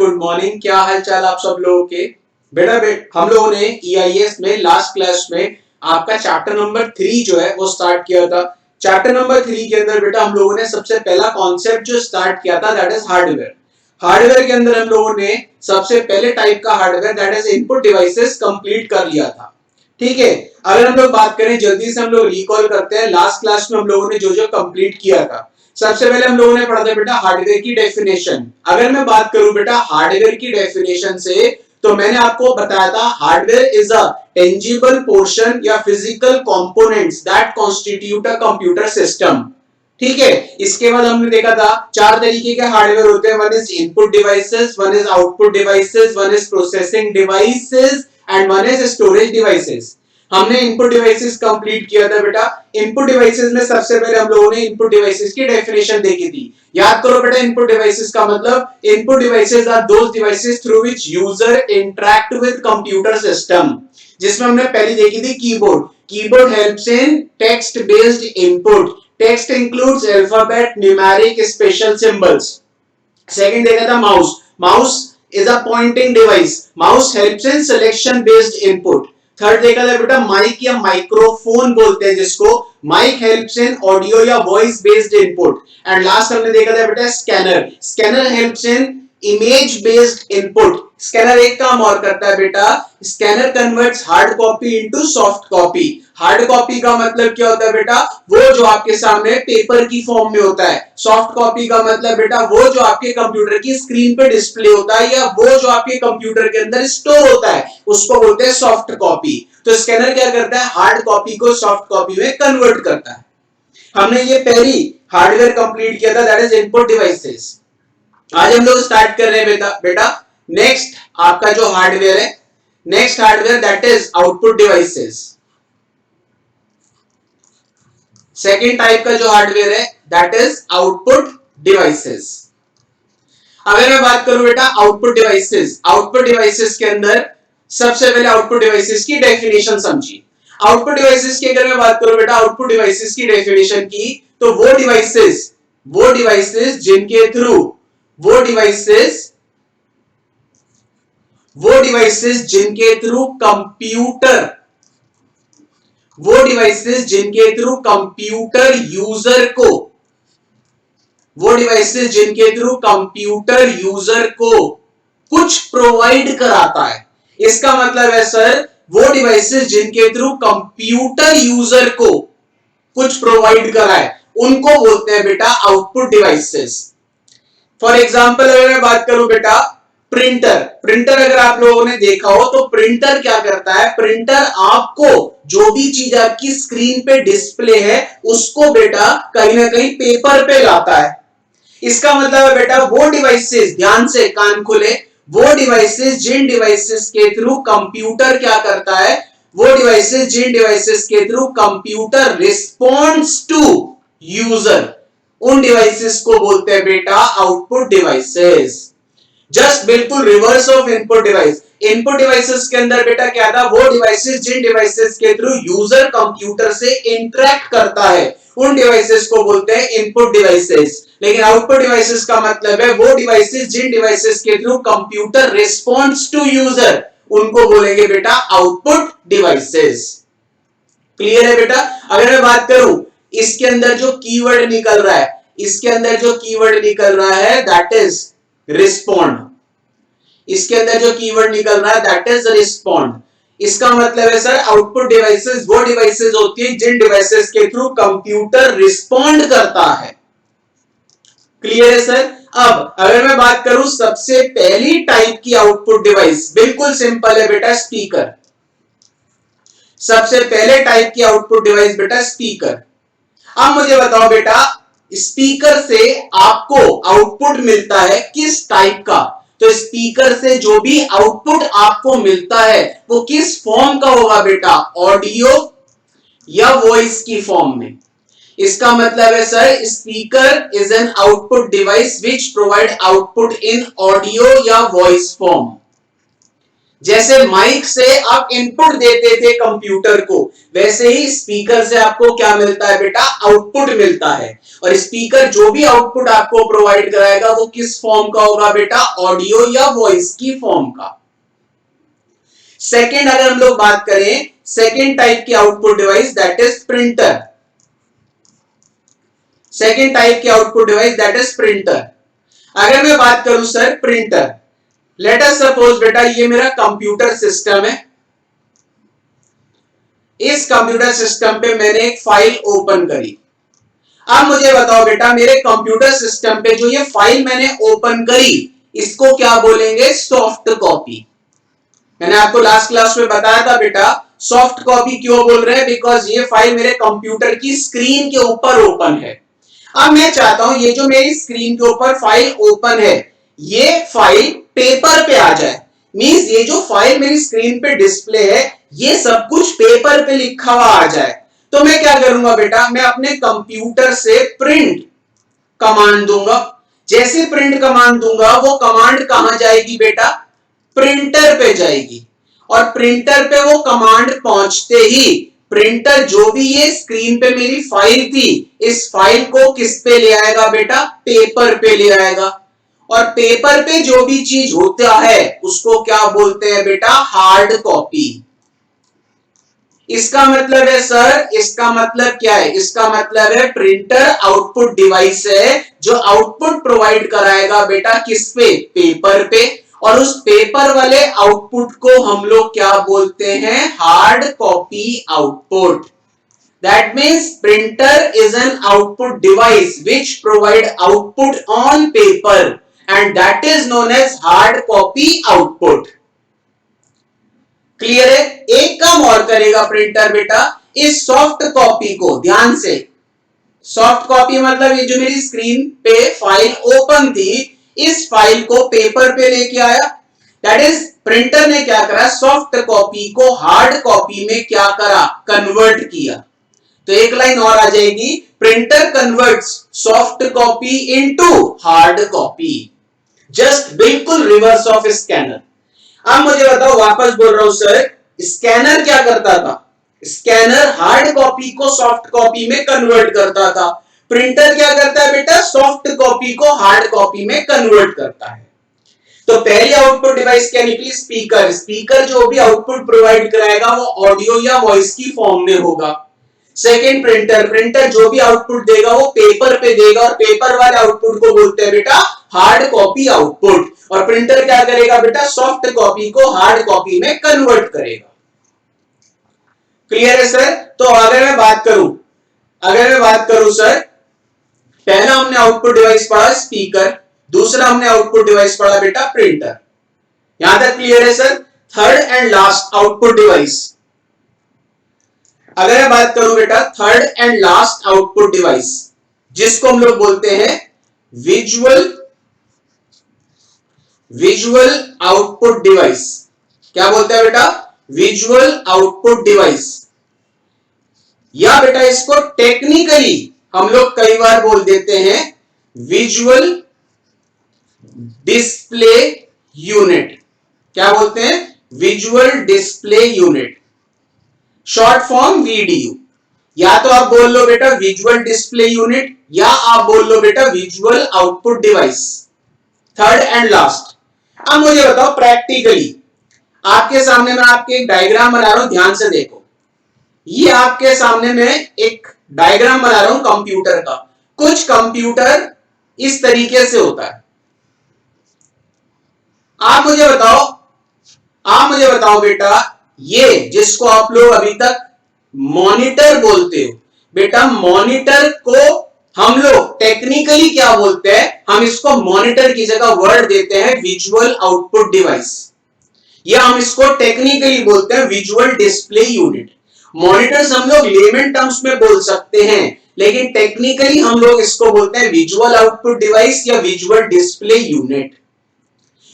Good morning. क्या हाल चाल आप सब लोगों के? बेटा हम लोगों ने EIS में लास्ट क्लास में आपका चैप्टर नंबर 3 जो है वो स्टार्ट किया था। चैप्टर नंबर 3 के अंदर बेटा हम लोगों ने सबसे पहला कॉन्सेप्ट जो स्टार्ट किया था दैट इज हार्डवेयर। हार्डवेयर के अंदर हम लोगों ने सबसे पहले टाइप का hardware that is input devices complete कर लिया था। ठीक है, अगर हम लोग बात करें जल्दी से हम लोग रिकॉल करते हैं लास्ट क्लास में हम लोगों ने जो जो कंप्लीट किया था। सबसे पहले हम लोगों ने पढ़ा था बेटा हार्डवेयर की डेफिनेशन। अगर मैं बात करूं बेटा हार्डवेयर की डेफिनेशन से तो मैंने आपको बताया था hardware is a tangible portion या physical components that constitute a computer system. ठीक है, इसके बाद हमने देखा था चार तरीके के हार्डवेयर होते हैं। One is input devices, one is output devices, one is processing devices and one is storage devices. हमने इनपुट डिवाइसेस कंप्लीट किया था बेटा। इनपुट डिवाइसेस में सबसे पहले हम लोगों ने इनपुट डिवाइसेस की डेफिनेशन देखी थी। याद करो बेटा, इनपुट डिवाइसेस का मतलब input devices are those devices through which user interact with computer system. जिसमें हमने पहली देखी थी keyboard. Keyboard helps in text based input. Text includes alphabet, numeric, special symbols. Second देखा था mouse. Mouse is a pointing device. Mouse helps in selection based input. Third देखा था बेटा माइक या माइक्रोफोन बोलते हैं जिसको। माइक हेल्प्स इन ऑडियो या voice based input. And last हमने देखा था बेटा scanner. Scanner helps in image based input. Scanner एक काम और करता है बेटा, scanner converts hard copy into soft copy. Hard copy का मतलब क्या होता है बेटा, वो जो आपके सामने पेपर की फॉर्म में होता है। सॉफ्ट कॉपी का मतलब बेटा वो जो आपके कंप्यूटर की स्क्रीन पे डिस्प्ले होता है या वो जो आपके कंप्यूटर के अंदर स्टोर होता है उसको बोलते हैं सॉफ्ट कॉपी। तो स्कैनर क्या करता है, हार्ड कॉपी को सॉफ्ट कॉपी में कन्वर्ट करता है। हमने ये पहली हार्डवेयर कंप्लीट किया था दैट इज इनपुट डिवाइसेस। आज हम लोग स्टार्ट कर रहे हैं बेटा नेक्स्ट आपका जो हार्डवेयर है, next hardware that is output devices. Second type का जो हार्डवेयर है दैट इज आउटपुट डिवाइसेस। अगर मैं बात करूं बेटा आउटपुट डिवाइसेस, आउटपुट डिवाइसेस के अंदर सबसे पहले आउटपुट डिवाइसेस की डेफिनेशन समझिए। आउटपुट डिवाइसेस की अगर मैं बात करूं बेटा आउटपुट डिवाइसेस की डेफिनेशन की, तो वो डिवाइसेस जिनके थ्रू कंप्यूटर यूजर को कुछ प्रोवाइड कराता है। इसका मतलब है सर वो डिवाइसेस जिनके थ्रू कंप्यूटर यूजर को कुछ प्रोवाइड कराए उनको बोलते हैं बेटा आउटपुट डिवाइसेस। फॉर एग्जांपल अगर मैं बात करूं बेटा प्रिंटर अगर आप लोगों ने देखा हो तो प्रिंटर क्या करता है, प्रिंटर आपको जो भी चीज आपकी स्क्रीन पे डिस्प्ले है उसको बेटा कहीं ना कहीं पेपर पे लाता है। इसका मतलब है बेटा वो डिवाइसेस, ध्यान से कान खोले, वो डिवाइसेस जिन डिवाइसेस के थ्रू कंप्यूटर क्या करता है, वो डिवाइसेस जिन डिवाइसेस के through computer responds to user, उन डिवाइसेस को बोलते हैं बेटा आउटपुट डिवाइसेस। जस्ट बिल्कुल reverse of input device. Input devices के अंदर बेटा क्या था, वो डिवाइसेस जिन डिवाइसेस के थ्रू यूजर कंप्यूटर से इंटरैक्ट करता है उन डिवाइसेस को बोलते हैं इनपुट डिवाइसेस। लेकिन आउटपुट डिवाइसेस का मतलब है वो डिवाइसेस जिन डिवाइसेस के through computer responds to user उनको बोलेंगे बेटा आउटपुट डिवाइसेस। क्लियर है बेटा? अगर मैं बात करूं इसके अंदर जो कीवर्ड निकल रहा है, इसके अंदर जो कीवर्ड निकल रहा है दैट इज रिस्पॉन्ड। इसके अंदर जो कीवर्ड निकल रहा है दैट इज रिस्पॉन्ड। इसका मतलब है सर आउटपुट डिवाइसेस वो डिवाइसेस होती है जिन डिवाइसेस के थ्रू कंप्यूटर रिस्पॉन्ड करता है। क्लियर है सर? अब अगर मैं बात करूं सबसे पहली टाइप की आउटपुट डिवाइस, बिल्कुल सिंपल है बेटा स्पीकर। सबसे पहले टाइप की आउटपुट डिवाइस बेटा स्पीकर। अब मुझे बताओ बेटा स्पीकर से आपको आउटपुट मिलता है किस टाइप का, तो स्पीकर से जो भी आउटपुट आपको मिलता है वो किस फॉर्म का होगा बेटा, ऑडियो या वॉइस की फॉर्म में। इसका मतलब है sir speaker is an output device which provide output in audio या वॉइस फॉर्म। जैसे माइक से आप इनपुट देते थे कंप्यूटर को, वैसे ही स्पीकर से आपको क्या मिलता है बेटा, आउटपुट मिलता है। और स्पीकर जो भी आउटपुट आपको प्रोवाइड कराएगा वो किस फॉर्म का होगा बेटा, ऑडियो या वॉइस की फॉर्म का। सेकेंड अगर हम लोग बात करें सेकेंड टाइप की output device, that is printer. Second type की output device that is printer. अगर मैं बात करूं sir printer, let us suppose बेटा ये मेरा कंप्यूटर सिस्टम है। इस कंप्यूटर सिस्टम पे मैंने एक फाइल ओपन करी। अब मुझे बताओ बेटा मेरे कंप्यूटर सिस्टम पे जो ये फाइल मैंने ओपन करी इसको क्या बोलेंगे, सॉफ्ट कॉपी। मैंने आपको लास्ट क्लास में बताया था बेटा सॉफ्ट कॉपी क्यों बोल रहे हैं, बिकॉज ये फाइल मेरे कंप्यूटर की स्क्रीन के ऊपर ओपन है। अब मैं चाहता हूं ये जो मेरी स्क्रीन के ऊपर फाइल ओपन है ये फाइल पेपर पे आ जाए। मींस ये जो फाइल मेरी स्क्रीन पे डिस्प्ले है ये सब कुछ पेपर पे लिखा हुआ आ जाए। तो मैं क्या करूंगा बेटा, मैं अपने कंप्यूटर से प्रिंट कमांड दूंगा। जैसे प्रिंट कमांड दूंगा वो कमांड कहां जाएगी बेटा, प्रिंटर पे जाएगी। और प्रिंटर पे वो कमांड पहुंचते ही प्रिंटर जो भी ये स्क्रीन पे मेरी फाइल थी इस फाइल को किस पे ले आएगा बेटा, पेपर पे ले आएगा। और पेपर पे जो भी चीज होता है उसको क्या बोलते हैं बेटा, हार्ड कॉपी। इसका मतलब है सर, इसका मतलब क्या है, इसका मतलब है प्रिंटर आउटपुट डिवाइस है जो आउटपुट प्रोवाइड कराएगा बेटा किस पे, पेपर पे। और उस पेपर वाले आउटपुट को हम लोग क्या बोलते हैं, hard copy output. That means printer is an output device which provide output on paper and that is known as hard copy output. Clear है। एक काम और करेगा प्रिंटर बेटा, इस सॉफ्ट कॉपी को ध्यान से, सॉफ्ट कॉपी मतलब ये जो मेरी स्क्रीन पे फाइल ओपन थी इस फाइल को पेपर पे लेके आया। दैट इज प्रिंटर ने क्या करा, सॉफ्ट कॉपी को हार्ड कॉपी में क्या करा, कन्वर्ट किया। तो एक लाइन और आ जाएगी, printer converts soft copy into hard copy. Just बिल्कुल रिवर्स ऑफ स्कैनर। अब मुझे बताओ, वापस बोल रहा हूं सर, स्कैनर क्या करता था, स्कैनर हार्ड कॉपी को सॉफ्ट कॉपी में कन्वर्ट करता था। प्रिंटर क्या करता है बेटा, सॉफ्ट कॉपी को हार्ड कॉपी में कन्वर्ट करता है। तो पहली आउटपुट डिवाइस क्या निकली, स्पीकर। स्पीकर जो भी आउटपुट प्रोवाइड कराएगा वो ऑडियो या वॉइस की फॉर्म में होगा। सेकेंड प्रिंटर, प्रिंटर जो भी आउटपुट देगा वो पेपर पे देगा और पेपर वाले आउटपुट को बोलते हैं बेटा हार्ड कॉपी आउटपुट। और प्रिंटर क्या करेगा बेटा, सॉफ्ट कॉपी को हार्ड कॉपी में कन्वर्ट करेगा। क्लियर है सर। तो अगर मैं बात करूं सर, पहला हमने आउटपुट डिवाइस पढ़ा स्पीकर, दूसरा हमने आउटपुट डिवाइस पढ़ा बेटा प्रिंटर। यहां तक क्लियर है sir. Third and last output device, अगर मैं बात करूं बेटा third and last output device जिसको हम लोग बोलते हैं विजुअल आउटपुट डिवाइस। क्या बोलते हैं बेटा, विजुअल आउटपुट डिवाइस। या बेटा इसको टेक्निकली हम लोग कई बार बोल देते हैं विजुअल डिस्प्ले यूनिट। क्या बोलते हैं, visual display unit, short form VDU. या तो आप बोल लो बेटा विजुअल डिस्प्ले यूनिट या आप बोल लो बेटा visual output device, third and last. अब मुझे बताओ प्रैक्टिकली, आपके सामने मैं आपके एक डायग्राम बना रहा हूं, ध्यान से देखो। ये आपके सामने मैं एक डायग्राम बना रहा हूं कंप्यूटर का। कुछ कंप्यूटर इस तरीके से होता है। आप मुझे बताओ बेटा, ये जिसको आप लोग अभी तक मॉनिटर बोलते हो बेटा, मॉनिटर को हम लोग टेक्निकली क्या बोलते हैं, हम इसको मॉनिटर की जगह वर्ड देते हैं विजुअल आउटपुट डिवाइस, या हम इसको टेक्निकली बोलते हैं विजुअल डिस्प्ले यूनिट। मॉनिटर्स हम लोग लेमन टर्म्स में बोल सकते हैं, लेकिन टेक्निकली हम लोग इसको बोलते हैं विजुअल आउटपुट डिवाइस या विजुअल डिस्प्ले यूनिट।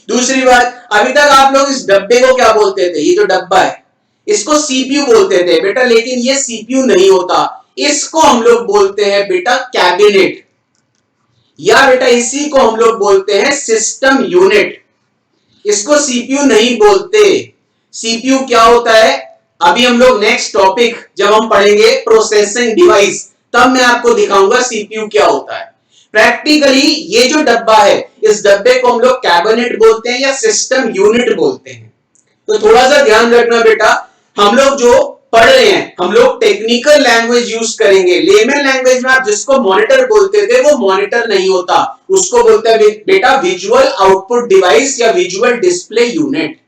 दूसरी बात, अभी तक आप लोग इस डब्बे को क्या बोलते थे, ये जो डब्बा है इसको सीपीयू बोलते थे बेटा, लेकिन ये सीपीयू नहीं होता, इसको हम लोग बोलते हैं बेटा कैबिनेट, या बेटा इसी को हम लोग बोलते हैं सिस्टम यूनिट। इसको सीपीयू नहीं बोलते, सीपीयू क्या होता है अभी हम लोग नेक्स्ट टॉपिक जब हम पढ़ेंगे प्रोसेसिंग डिवाइस तब मैं आपको दिखाऊंगा सीपीयू क्या होता है। प्रैक्टिकली ये जो डब्बा है इस डब्बे को हम लोग कैबिनेट बोलते हैं या सिस्टम यूनिट बोलते हैं। तो थोड़ा सा ध्यान रखना बेटा, हम लोग जो पढ़ रहे हैं हम लोग टेक्निकल लैंग्वेज यूज करेंगे। लेमन लैंग्वेज में आप जिसको मॉनिटर बोलते थे वो मॉनिटर नहीं होता, उसको बोलते हैं बेटा विजुअल आउटपुट डिवाइस या विजुअल डिस्प्ले यूनिट।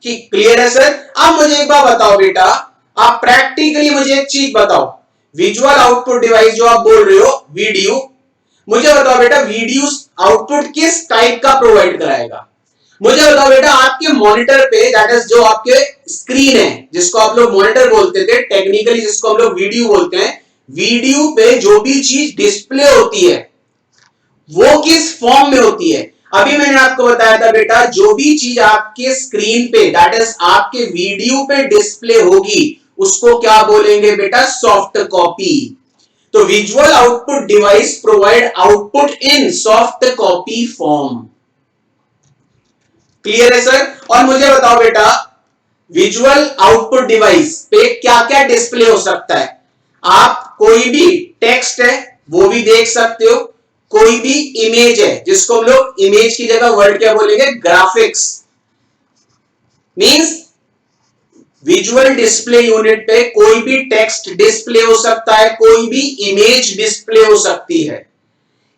क्लियर है सर? अब मुझे एक बात बताओ बेटा, आप प्रैक्टिकली मुझे एक चीज बताओ, विजुअल आउटपुट डिवाइस जो आप बोल रहे हो वीडियो, मुझे बताओ बेटा वीडियो आउटपुट किस टाइप का प्रोवाइड कराएगा? मुझे बताओ बेटा आपके मॉनिटर पे दैट इज जो आपके स्क्रीन है जिसको आप लोग मॉनिटर बोलते थे, टेक्निकली जिसको हम लोग वीडियो बोलते हैं, वीडियो पे जो भी चीज डिस्प्ले होती है वो किस फॉर्म में होती है? अभी मैंने आपको बताया था बेटा जो भी चीज आपके स्क्रीन पे दैट इज आपके वीडियो पे डिस्प्ले होगी उसको क्या बोलेंगे बेटा? Soft copy. तो visual output device provide output in soft copy form. Clear है सर? और मुझे बताओ बेटा विजुअल आउटपुट डिवाइस पे क्या क्या डिस्प्ले हो सकता है? आप कोई भी टेक्स्ट है वो भी देख सकते हो, कोई भी इमेज है जिसको हम लोग इमेज की जगह वर्ड क्या बोलेंगे? Graphics. Means visual display unit पे कोई भी टेक्स्ट डिस्प्ले हो सकता है, कोई भी इमेज डिस्प्ले हो सकती है।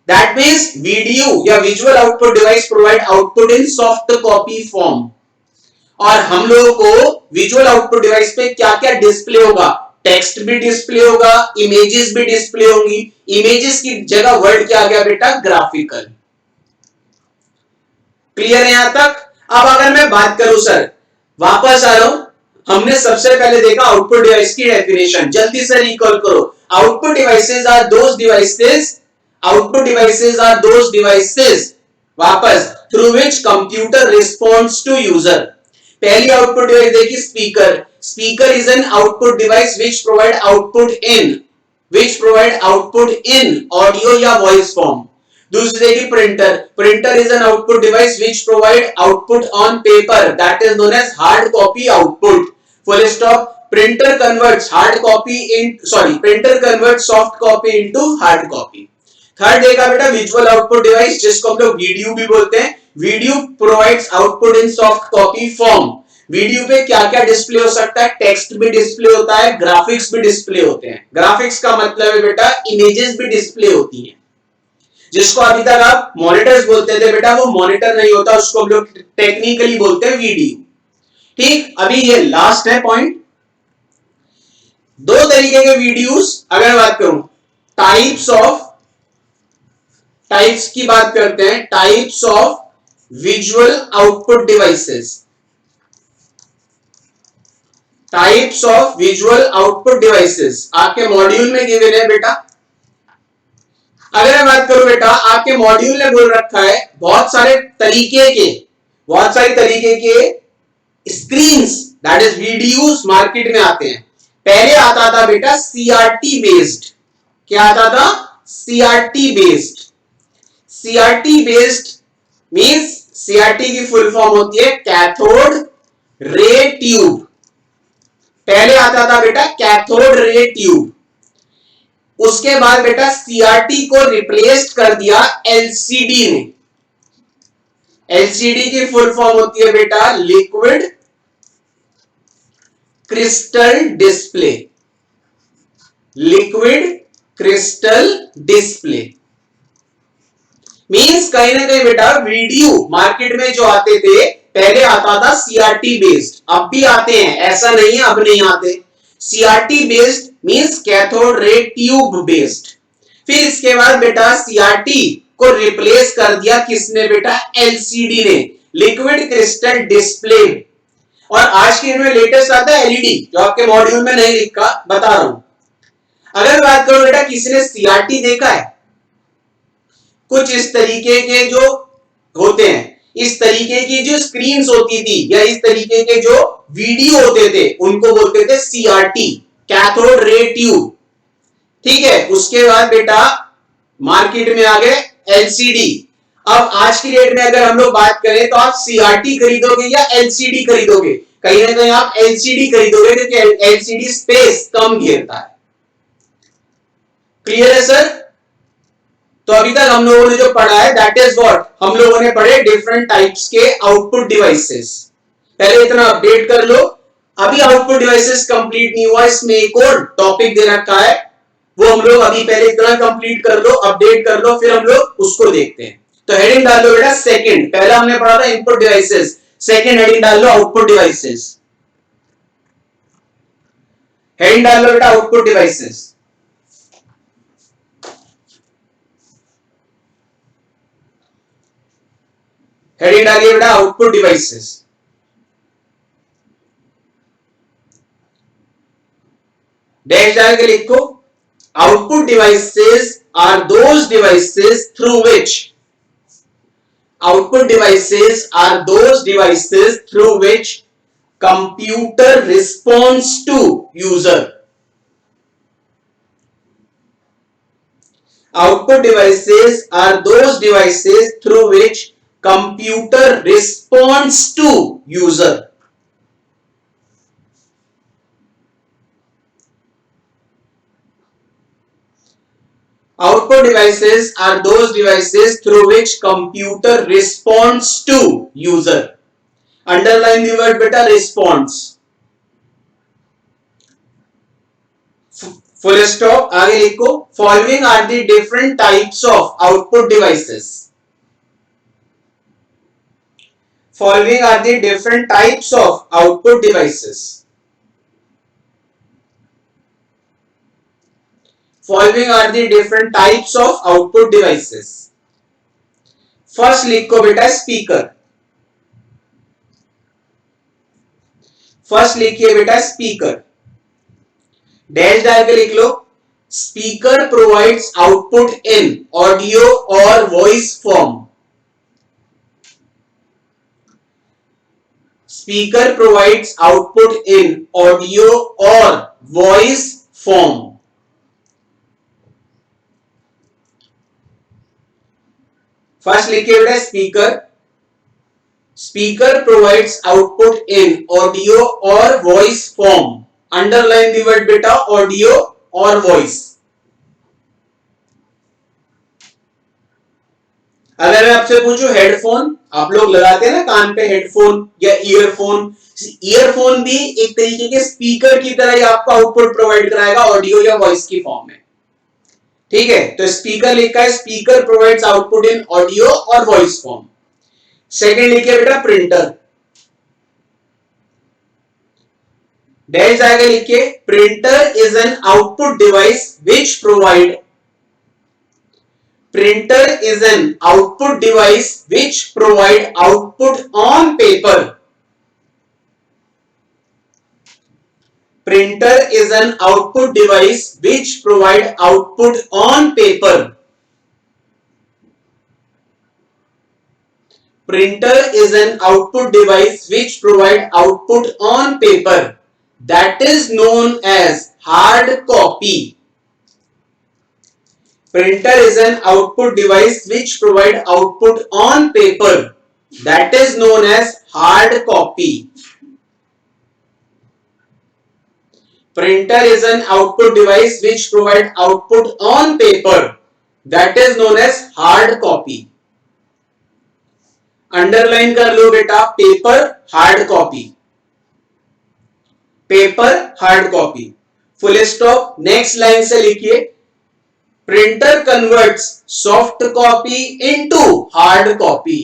दैट मींस वीडियो या visual output device provide output in soft copy form. और हम लोगों को विजुअल आउटपुट डिवाइस पे क्या क्या डिस्प्ले होगा? टेक्स्ट भी डिस्प्ले होगा, इमेजेस भी डिस्प्ले होंगी। इमेजेस की जगह वर्ड क्या आ गया बेटा? ग्राफिकल। क्लियर है यहां तक? अब अगर मैं बात करूं सर, वापस आ रहा हूं, हमने सबसे पहले देखा आउटपुट डिवाइस की डेफिनेशन, जल्दी से रिकॉल करो। Output devices are those devices, output devices are those devices वापस through which computer responds to user. पहली आउटपुट डिवाइस देखिए speaker. Speaker is an output device which provide output in audio या voice form. दूसरी देखिए printer. Printer is an output device which provide output on paper that is known as hard copy output। Full stop। Printer converts soft copy into hard copy। Third देखा बेटा visual output device जिसको हम लोग video भी बोलते हैं। Video provides output in soft copy form. Video पे क्या क्या डिस्प्ले हो सकता है? टेक्स्ट भी डिस्प्ले होता है, ग्राफिक्स भी डिस्प्ले होते हैं। ग्राफिक्स का मतलब है बेटा इमेजेस भी डिस्प्ले होती हैं, जिसको अभी तक आप मॉनिटर्स बोलते थे बेटा, वो मॉनिटर नहीं होता, उसको हम लोग टेक्निकली बोलते हैं वीडियो। ठीक, अभी ये लास्ट है पॉइंट। दो तरीके के वीडियोस अगर बात करूं, टाइप्स की बात करते हैं, types of visual output devices. Types of visual output devices आपके मॉड्यूल में गिवन है बेटा। अगर मैं बात करूं बेटा, आपके मॉड्यूल ने बोल रखा है बहुत सारी तरीके के screens that is videos market में आते हैं। पहले आता था बेटा सीआरटी बेस्ड। क्या आता था? CRT based. CRT based means CRT की फुल फॉर्म होती है कैथोड रे ट्यूब। पहले आता था बेटा कैथोड रे ट्यूब, उसके बाद बेटा सीआरटी को रिप्लेस कर दिया एलसीडी ने। एलसीडी की फुल फॉर्म होती है बेटा liquid crystal display. Liquid crystal display means कहीं ना कहीं बेटा वीडियो मार्केट में जो आते थे पहले आता था सीआरटी बेस्ड, अब भी आते हैं, ऐसा नहीं है अब नहीं आते। CRT based means cathode ray tube based. फिर इसके बाद बेटा सीआरटी को रिप्लेस कर दिया किसने बेटा? एलसीडी ने, लिक्विड क्रिस्टल डिस्प्ले। और आज के में लेटेस्ट आता है एलईडी, जो आपके मॉड्यूल में नहीं लिखा, बता रहा हूं। अगर बात करो बेटा किसी ने सीआरटी देखा है? कुछ इस तरीके के जो होते हैं, इस तरीके की जो स्क्रीन्स होती थी या इस तरीके के जो वीडियो होते थे उनको बोलते थे सीआरटी, कैथोड रे ट्यूब। ठीक है, उसके बाद बेटा मार्केट में आ गए एलसीडी। अब आज की डेट में अगर हम लोग बात करें तो आप सीआरटी खरीदोगे या एलसीडी खरीदोगे? कहीं ना कहीं आप एलसीडी खरीदोगे क्योंकि एलसीडी स्पेस कम घेरता है। क्लियर है सर? तो अभी तक हम लोगों ने जो पढ़ा है दैट इज व्हाट, हम लोगों ने पढ़े डिफरेंट टाइप्स के आउटपुट डिवाइसेस। पहले इतना अपडेट कर लो। अभी आउटपुट डिवाइसेस कंप्लीट नहीं हुआ, इसमें एक और टॉपिक दे रखा है, वो हम लोग अभी पहले इतना कंप्लीट कर लो, अपडेट कर लो, फिर हम लोग उसको देखते हैं। तो हेडिंग डाल लो बेटा सेकंड, पहला हमने पढ़ा था इनपुट डिवाइसेस, सेकंड हेडिंग डाल लो आउटपुट डिवाइसेस। हेडिंग डाल लो बेटा आउटपुट डिवाइसेस। हेडिंग डालिए बेटा आउटपुट डिवाइसेस। डैश डाल के लिखो output devices are those devices through which, output devices are those devices through which computer responds to user. Output devices are those devices through which computer responds to user. Output devices are those devices through which computer responds to user. Underline the word beta response. Full stop. आगे लिखो following are the different types of output devices. Following are the different types of output devices. Following are the different types of output devices. First लिखो बेटा speaker. First लिखिए बेटा speaker. Dash डाल के लिख लो speaker provides output in audio और voice form. Speaker provides output in audio और वॉइस फॉर्म। फर्स्ट लिखिए बेटा speaker. Speaker provides output in audio और voice form. Underline the word बेटा ऑडियो और वॉइस। अगर मैं आपसे पूछूं हेडफोन, आप लोग लगाते हैं ना कान पे हेडफोन या ईयरफोन, ईयरफोन भी एक तरीके के स्पीकर की तरह ही आपको आउटपुट प्रोवाइड कराएगा ऑडियो या वॉइस की फॉर्म में। ठीक है, तो स्पीकर लिखा है speaker provides output in audio और वॉइस फॉर्म। सेकंड लिखिए बेटा प्रिंटर। डैश आगे लिखिए printer is an output device which provide, printer is an output device which provide output on paper. Printer is an output device which provide output on paper. Printer is an output device which provide output on paper. That is known as hard copy. Printer is an output device which provide output on paper. That is known as hard copy. Printer is an output device which provide output on paper. That is known as hard copy. Underline कर लो बेटा paper hard copy, paper hard copy. Full stop. Next line से लिखिए printer converts soft copy into hard copy.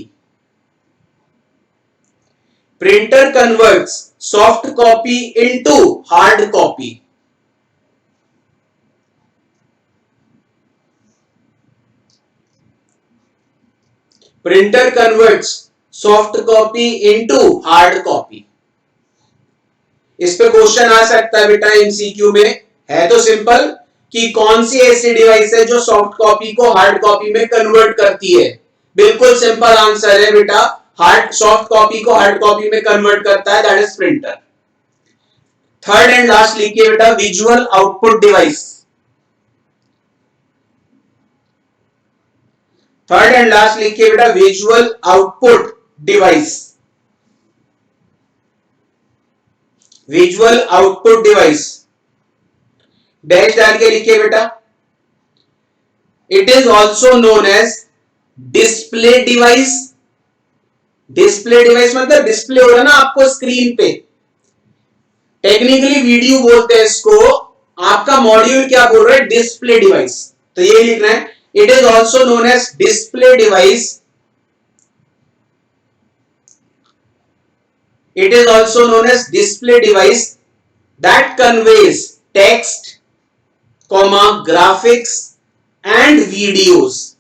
Printer converts soft copy into hard copy. Printer converts soft copy into hard copy. इस पे question आ सकता है बेटा MCQ में। है तो सिंपल कि कौन सी ऐसी डिवाइस है जो सॉफ्ट कॉपी को हार्ड कॉपी में कन्वर्ट करती है। बिल्कुल सिंपल आंसर है बेटा, हार्ड सॉफ्ट कॉपी को हार्ड कॉपी में कन्वर्ट करता है, that is printer. Third and last लिखिए बेटा visual output device. Third and last लिखिए बेटा visual output device, visual output device dash डाल के लिखिए बेटा। It is also known as display device, display device मतलब डिस्प्ले हो रहा है ना आपको स्क्रीन पे, टेक्निकली वीडियो बोलते हैं इसको, आपका मॉड्यूल क्या बोल रहा है डिस्प्ले डिवाइस, तो ये लिखना है it is also known as display device, it is also known as display device that conveys text comma graphics and videos.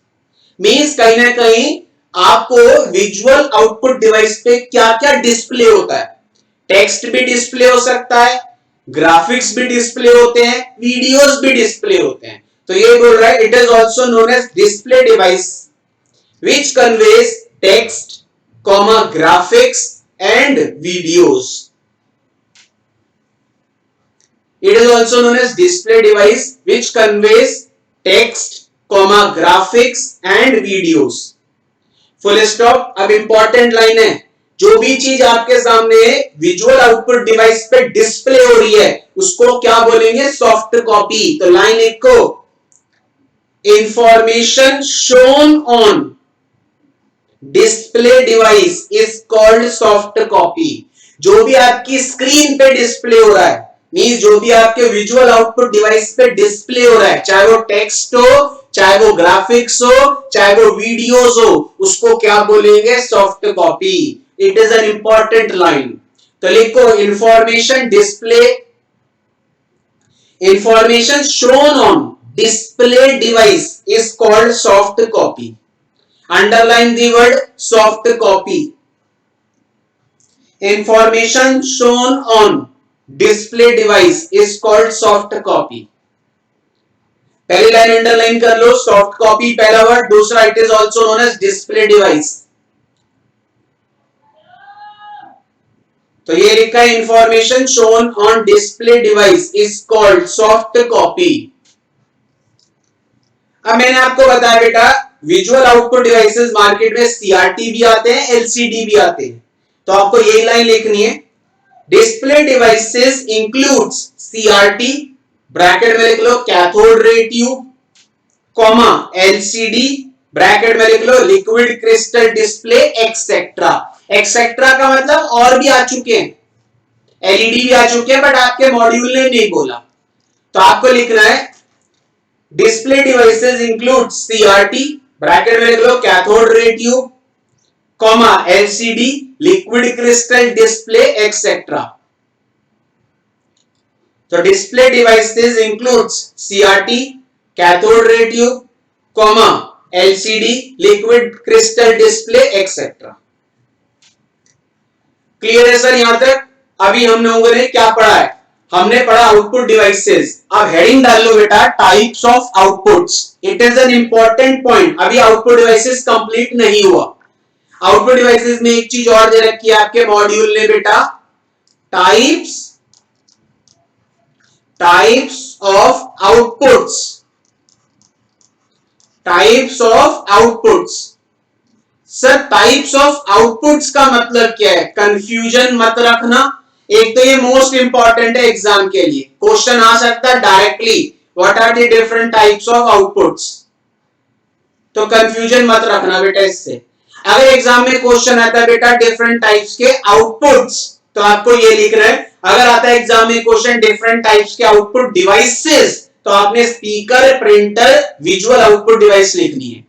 Means कहीं ना कहीं आपको विजुअल आउटपुट डिवाइस पे क्या क्या डिस्प्ले होता है, टेक्स्ट भी डिस्प्ले हो सकता है, ग्राफिक्स भी डिस्प्ले होते हैं, वीडियोस भी डिस्प्ले होते हैं, तो ये बोल रहा है it is also known as display device which conveys text comma graphics and videos. It is also known as display device which conveys text, graphics and videos. Full stop. अब important line है, जो भी चीज आपके सामने visual output device पे display हो रही है उसको क्या बोलेंगे सॉफ्ट कॉपी। तो लाइन एक को information shown on display device is called soft copy. जो भी आपकी स्क्रीन पे डिस्प्ले हो रहा है मींस जो भी आपके विजुअल आउटपुट डिवाइस पे डिस्प्ले हो रहा है, चाहे वो टेक्स्ट हो, चाहे वो ग्राफिक्स हो, चाहे वो वीडियोस हो, उसको क्या बोलेंगे soft copy. It is an important line, तो लिखो information display, information shown on display device is called soft copy. Underline the word soft copy. Information shown on display device is called soft copy. पहली line underline कर लो, soft copy पहला word, दूसरा it is also known as display device. तो ये लिखा है information shown on display device is called soft copy. अब मैंने आपको बताया बेटा विजुअल आउटपुट डिवाइसेस मार्केट में सीआरटी भी आते हैं, एलसीडी भी आते हैं, तो आपको यही लाइन लिखनी है display devices includes CRT bracket में लिख लो cathode ray tube comma LCD bracket में लिख लो liquid crystal display etcetera. Etcetera का मतलब और भी आ चुके हैं, एलईडी भी आ चुके हैं, बट आपके मॉड्यूल ने नहीं बोला, तो आपको लिखना है display devices include CRT bracket में लिख लो cathode ray tube comma LCD liquid crystal display etcetera. तो display devices includes CRT cathode ray tube comma LCD liquid crystal display etcetera. Clear है सर यहां तक? अभी हम लोगों ने क्या पढ़ा है, हमने पढ़ा आउटपुट डिवाइसेस। अब हेडिंग डाल लो बेटा types of outputs. It is an important point, अभी आउटपुट डिवाइसेस कंप्लीट नहीं हुआ। आउटपुट डिवाइसेस में एक चीज और दे रखी है आपके मॉड्यूल ने बेटा, types of outputs, types of outputs. Sir types of outputs का मतलब क्या है, कंफ्यूजन मत रखना। एक तो ये मोस्ट इंपॉर्टेंट है एग्जाम के लिए, क्वेश्चन आ सकता है directly what are the different types of outputs, तो कंफ्यूजन मत रखना बेटा इससे। अगर एग्जाम में क्वेश्चन आता है बेटा डिफरेंट टाइप्स के आउटपुट्स, तो आपको ये लिखना है। अगर आता है एग्जाम में क्वेश्चन डिफरेंट टाइप्स के आउटपुट डिवाइसेस, तो आपने speaker, printer, visual output device लिखनी है।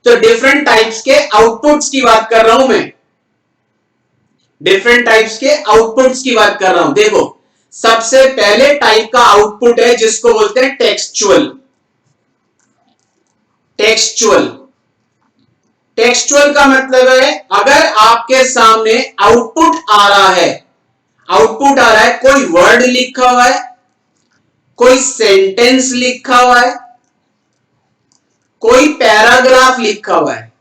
तो डिफरेंट टाइप्स के आउटपुट्स की बात कर रहा हूं मैं, डिफरेंट टाइप्स के आउटपुट्स की बात कर रहा हूं। देखो सबसे पहले टाइप का आउटपुट है जिसको बोलते हैं टेक्सचुअल। टेक्सचुअल, टेक्सचुअल का मतलब है अगर आपके सामने आउटपुट आ रहा है, आउटपुट आ रहा है, कोई वर्ड लिखा हुआ है, कोई सेंटेंस लिखा हुआ है, कोई पैराग्राफ लिखा हुआ है,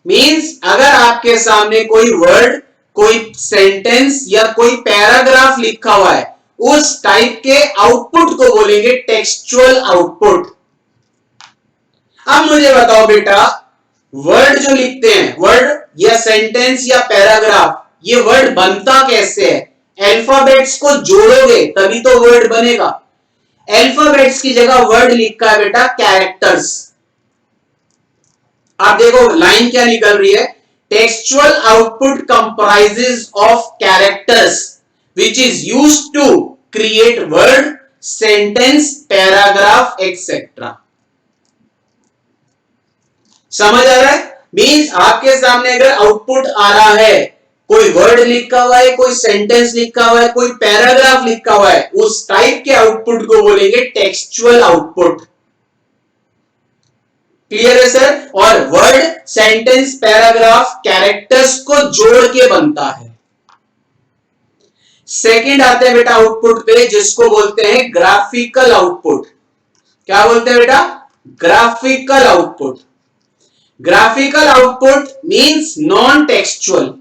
मींस अगर आपके सामने कोई वर्ड, कोई सेंटेंस या कोई पैराग्राफ लिखा हुआ है, उस टाइप के आउटपुट को बोलेंगे टेक्सचुअल आउटपुट। अब मुझे बताओ बेटा, वर्ड जो लिखते हैं, वर्ड या सेंटेंस या पैराग्राफ, ये वर्ड बनता कैसे है? अल्फाबेट्स को जोड़ोगे तभी तो वर्ड बनेगा। अल्फाबेट्स की जगह वर्ड लिखा है बेटा कैरेक्टर्स। आप देखो लाइन क्या निकल रही है, textual output comprises of characters which is used to create word, sentence, paragraph etcetera. समझ आ रहा है? मीन्स आपके सामने अगर आउटपुट आ रहा है, कोई वर्ड लिखा हुआ है, कोई सेंटेंस लिखा हुआ है, कोई पैराग्राफ लिखा हुआ है, उस टाइप के आउटपुट को बोलेंगे टेक्सचुअल आउटपुट। क्लियर है सर? और वर्ड, सेंटेंस, पैराग्राफ कैरेक्टर्स को जोड़ के बनता है। सेकंड आते हैं बेटा आउटपुट पे, जिसको बोलते हैं ग्राफिकल आउटपुट। क्या बोलते हैं बेटा? Graphical output. Graphical output means non textual.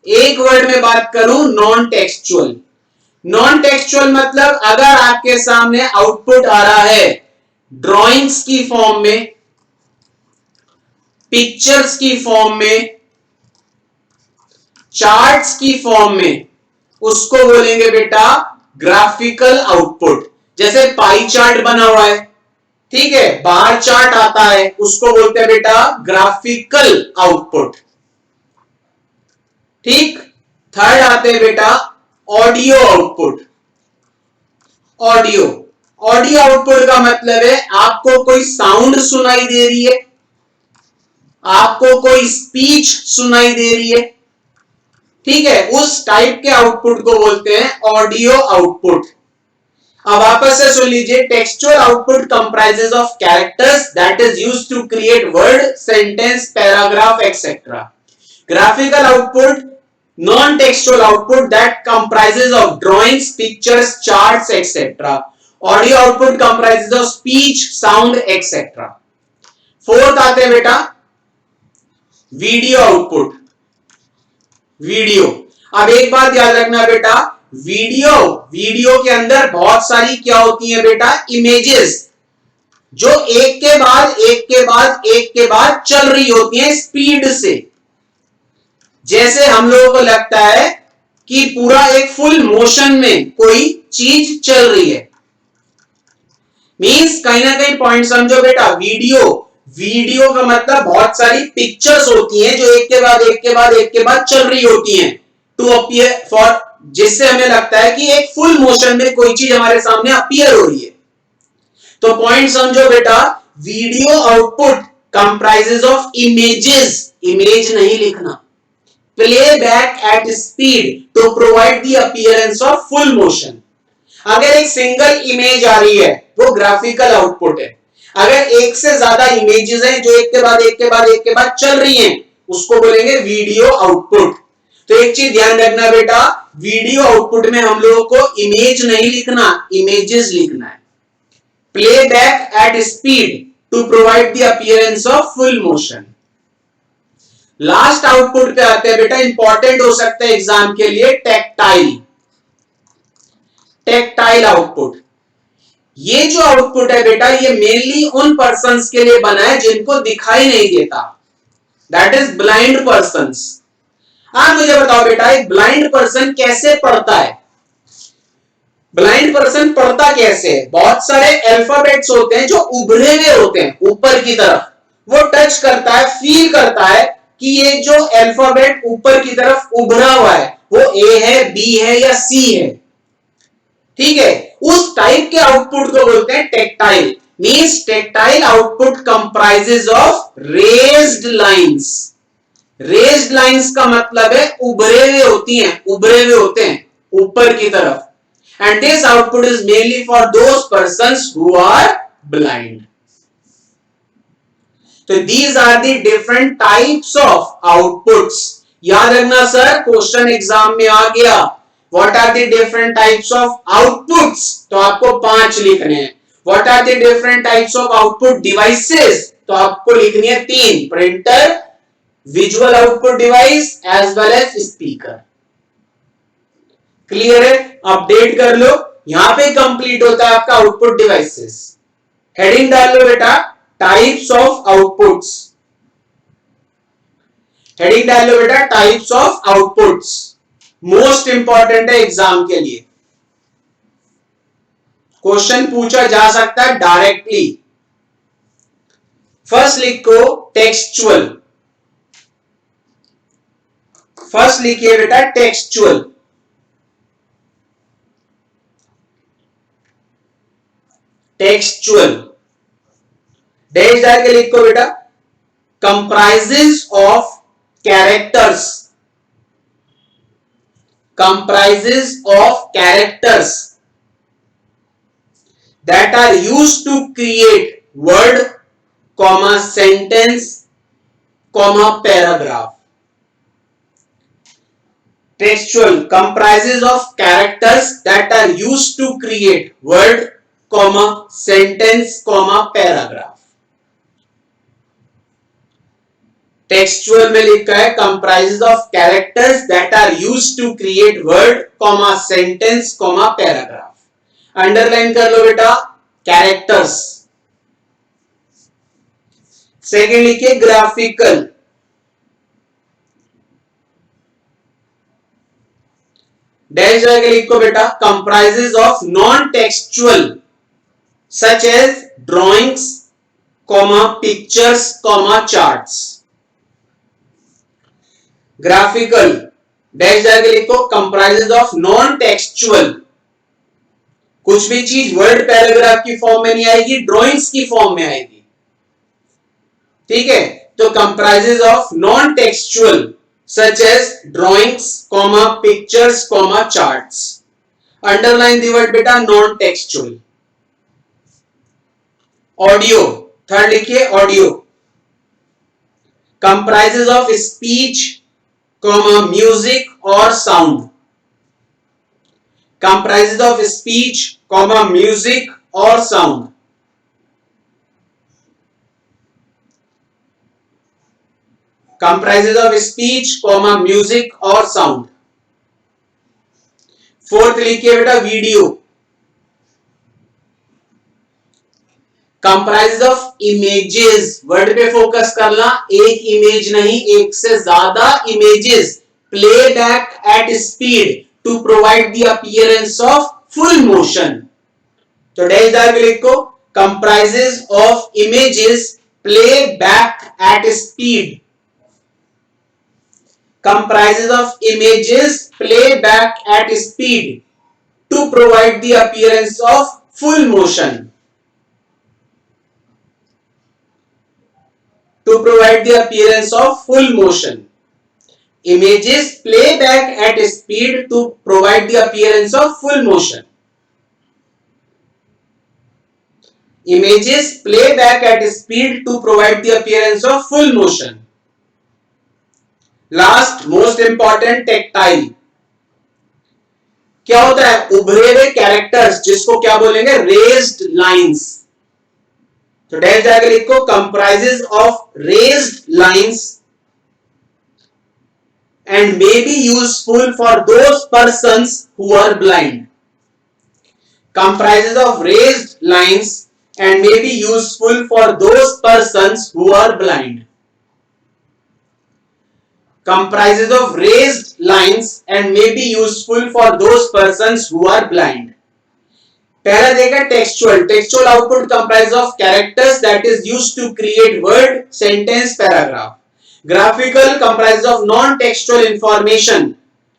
एक वर्ड में बात करूं, नॉन टेक्सचुअल। नॉन टेक्सचुअल मतलब अगर आपके सामने आउटपुट आ रहा है ड्राइंग्स की फॉर्म में, पिक्चर्स की फॉर्म में, चार्ट्स की फॉर्म में, उसको बोलेंगे बेटा ग्राफिकल आउटपुट। जैसे पाई चार्ट बना हुआ है, ठीक है, बार चार्ट आता है, उसको बोलते हैं बेटा ग्राफिकल आउटपुट। ठीक। थर्ड आते हैं बेटा audio output. Audio, audio output का मतलब है आपको कोई साउंड सुनाई दे रही है, आपको कोई स्पीच सुनाई दे रही है, ठीक है, उस टाइप के आउटपुट को बोलते हैं ऑडियो आउटपुट। अब वापस से सुन लीजिए, textual output comprises of characters that is used to create word, sentence, paragraph etcetera. Graphical output non-textual output that comprises of drawings, pictures, charts, etc. Audio output comprises of speech, sound, etc. Fourth आते हैं बेटा video output. Video, अब एक बात याद रखना बेटा, video के अंदर बहुत सारी क्या होती है बेटा, इमेजेस, जो एक के बाद एक के बाद एक के बाद चल रही होती हैं स्पीड से। जैसे हम लोगों को लगता है कि पूरा एक फुल मोशन में कोई चीज चल रही है, मींस कहीं ना कहीं पॉइंट समझो बेटा। वीडियो का मतलब बहुत सारी पिक्चर्स होती हैं जो एक के बाद एक के बाद एक के बाद चल रही होती हैं टू अपीयर फॉर, जिससे हमें लगता है कि एक फुल मोशन में कोई चीज हमारे सामने अपीयर हो रही है। तो पॉइंट समझो बेटा, video output comprises of images, image नहीं लिखना, playback at speed to provide the appearance of full motion। अगर एक सिंगल इमेज आ रही है वो ग्राफिकल आउटपुट है। अगर एक से ज्यादा इमेजेस हैं जो एक के बाद एक के बाद एक के बाद चल रही हैं, उसको बोलेंगे वीडियो आउटपुट। तो एक चीज ध्यान रखना बेटा, वीडियो आउटपुट में हम लोगों को इमेज नहीं लिखना, इमेजेस लिखना है। Playback at speed to provide the appearance of full motion. Last output पे आते हैं बेटा, इंपॉर्टेंट हो सकता है एग्जाम के लिए, टेक्टाइल। टेक्टाइल आउटपुट, ये जो आउटपुट है बेटा, ये मेनली उन पर्संस के लिए बना है जिनको दिखाई नहीं देता, दैट इज ब्लाइंड पर्संस। आप मुझे बताओ बेटा, एक ब्लाइंड पर्सन कैसे पढ़ता है? ब्लाइंड पर्सन पढ़ता कैसे है? बहुत सारे अल्फाबेट्स होते हैं जो उभरे हुए होते हैं ऊपर की तरफ, वो टच करता है, फील करता है कि ये जो अल्फाबेट ऊपर की तरफ उभरा हुआ है वो ए है, बी है या सी है, ठीक है, उस टाइप के आउटपुट को बोलते हैं tactile. Means tactile output comprises of raised lines. Raised lines का मतलब है उभरे हुए होती हैं, उभरे हुए होते हैं ऊपर की तरफ, and this output is mainly for those persons who are blind. तो these are the different types of outputs। याद रखना सर, क्वेश्चन एग्जाम में आ गया, what are the different types of outputs? तो आपको 5 लिखने हैं। what are the different types of output devices? तो आपको लिखनी है 3, printer, visual output device as well as speaker. Clear है? अपडेट कर लो, यहां पे कंप्लीट होता है आपका आउटपुट डिवाइसेस। हेडिंग डाल लो बेटा, टाइप्स ऑफ आउटपुट्स, हेडिंग डाल लो बेटा, types of outputs, most important है एग्जाम के लिए, क्वेश्चन पूछा जा सकता है डायरेक्टली। फर्स्ट लिखो टेक्सचुअल, फर्स्ट लिखिए बेटा टेक्सचुअल, टेक्सचुअल डैश डाल के लिखो बेटा, comprises of characters, comprises of characters that are used to create word, comma, sentence, comma, paragraph. Textual comprises of characters that are used to create word, comma, sentence, comma, paragraph. Textual में लिखा है comprises of characters that are used to create word, comma, sentence, comma, paragraph. Underline कर लो बेटा characters. Second लिखिए graphical, dash जाके लिखो बेटा comprises of non textual such as drawings, comma, pictures, comma, charts. Graphical dash जाके लिखो comprises of non textual, कुछ भी चीज वर्ड पैराग्राफ की फॉर्म में नहीं आएगी, ड्राइंग्स की फॉर्म में आएगी, ठीक है। तो comprises of non textual such as drawings, comma, pictures, comma, charts. Underline the word बेटा नॉन टेक्सचुअल। ऑडियो, थर्ड लिखिए audio, comprises of speech, comma, music और sound, comprises of speech, comma, music or sound. Comprises of speech, comma, music or sound. Fourth लिखिए बेटा video, comprises of images, word पे focus करना, एक image नहीं एक से ज्यादा images playback at speed to provide the appearance of full motion. तो डैश डाल के लिखो comprises of images play back at speed, comprises of images play back at speed to provide the appearance of full motion, to provide the appearance of full motion. Images play back at speed to provide the appearance of full motion. Images play back at speed to provide the appearance of full motion. Last most important tactile, क्या होता है उभरे हुए characters जिसको क्या बोलेंगे raised lines. तो dash जाकर लिखो comprises of raised lines and may be useful for those persons who are blind. Comprises of raised lines and may be useful for those persons who are blind. Comprises of raised lines and may be useful for those persons who are blind. पहला देखा textual, textual output comprises of characters that is used to create word, sentence, paragraph. Graphical comprises of non-textual information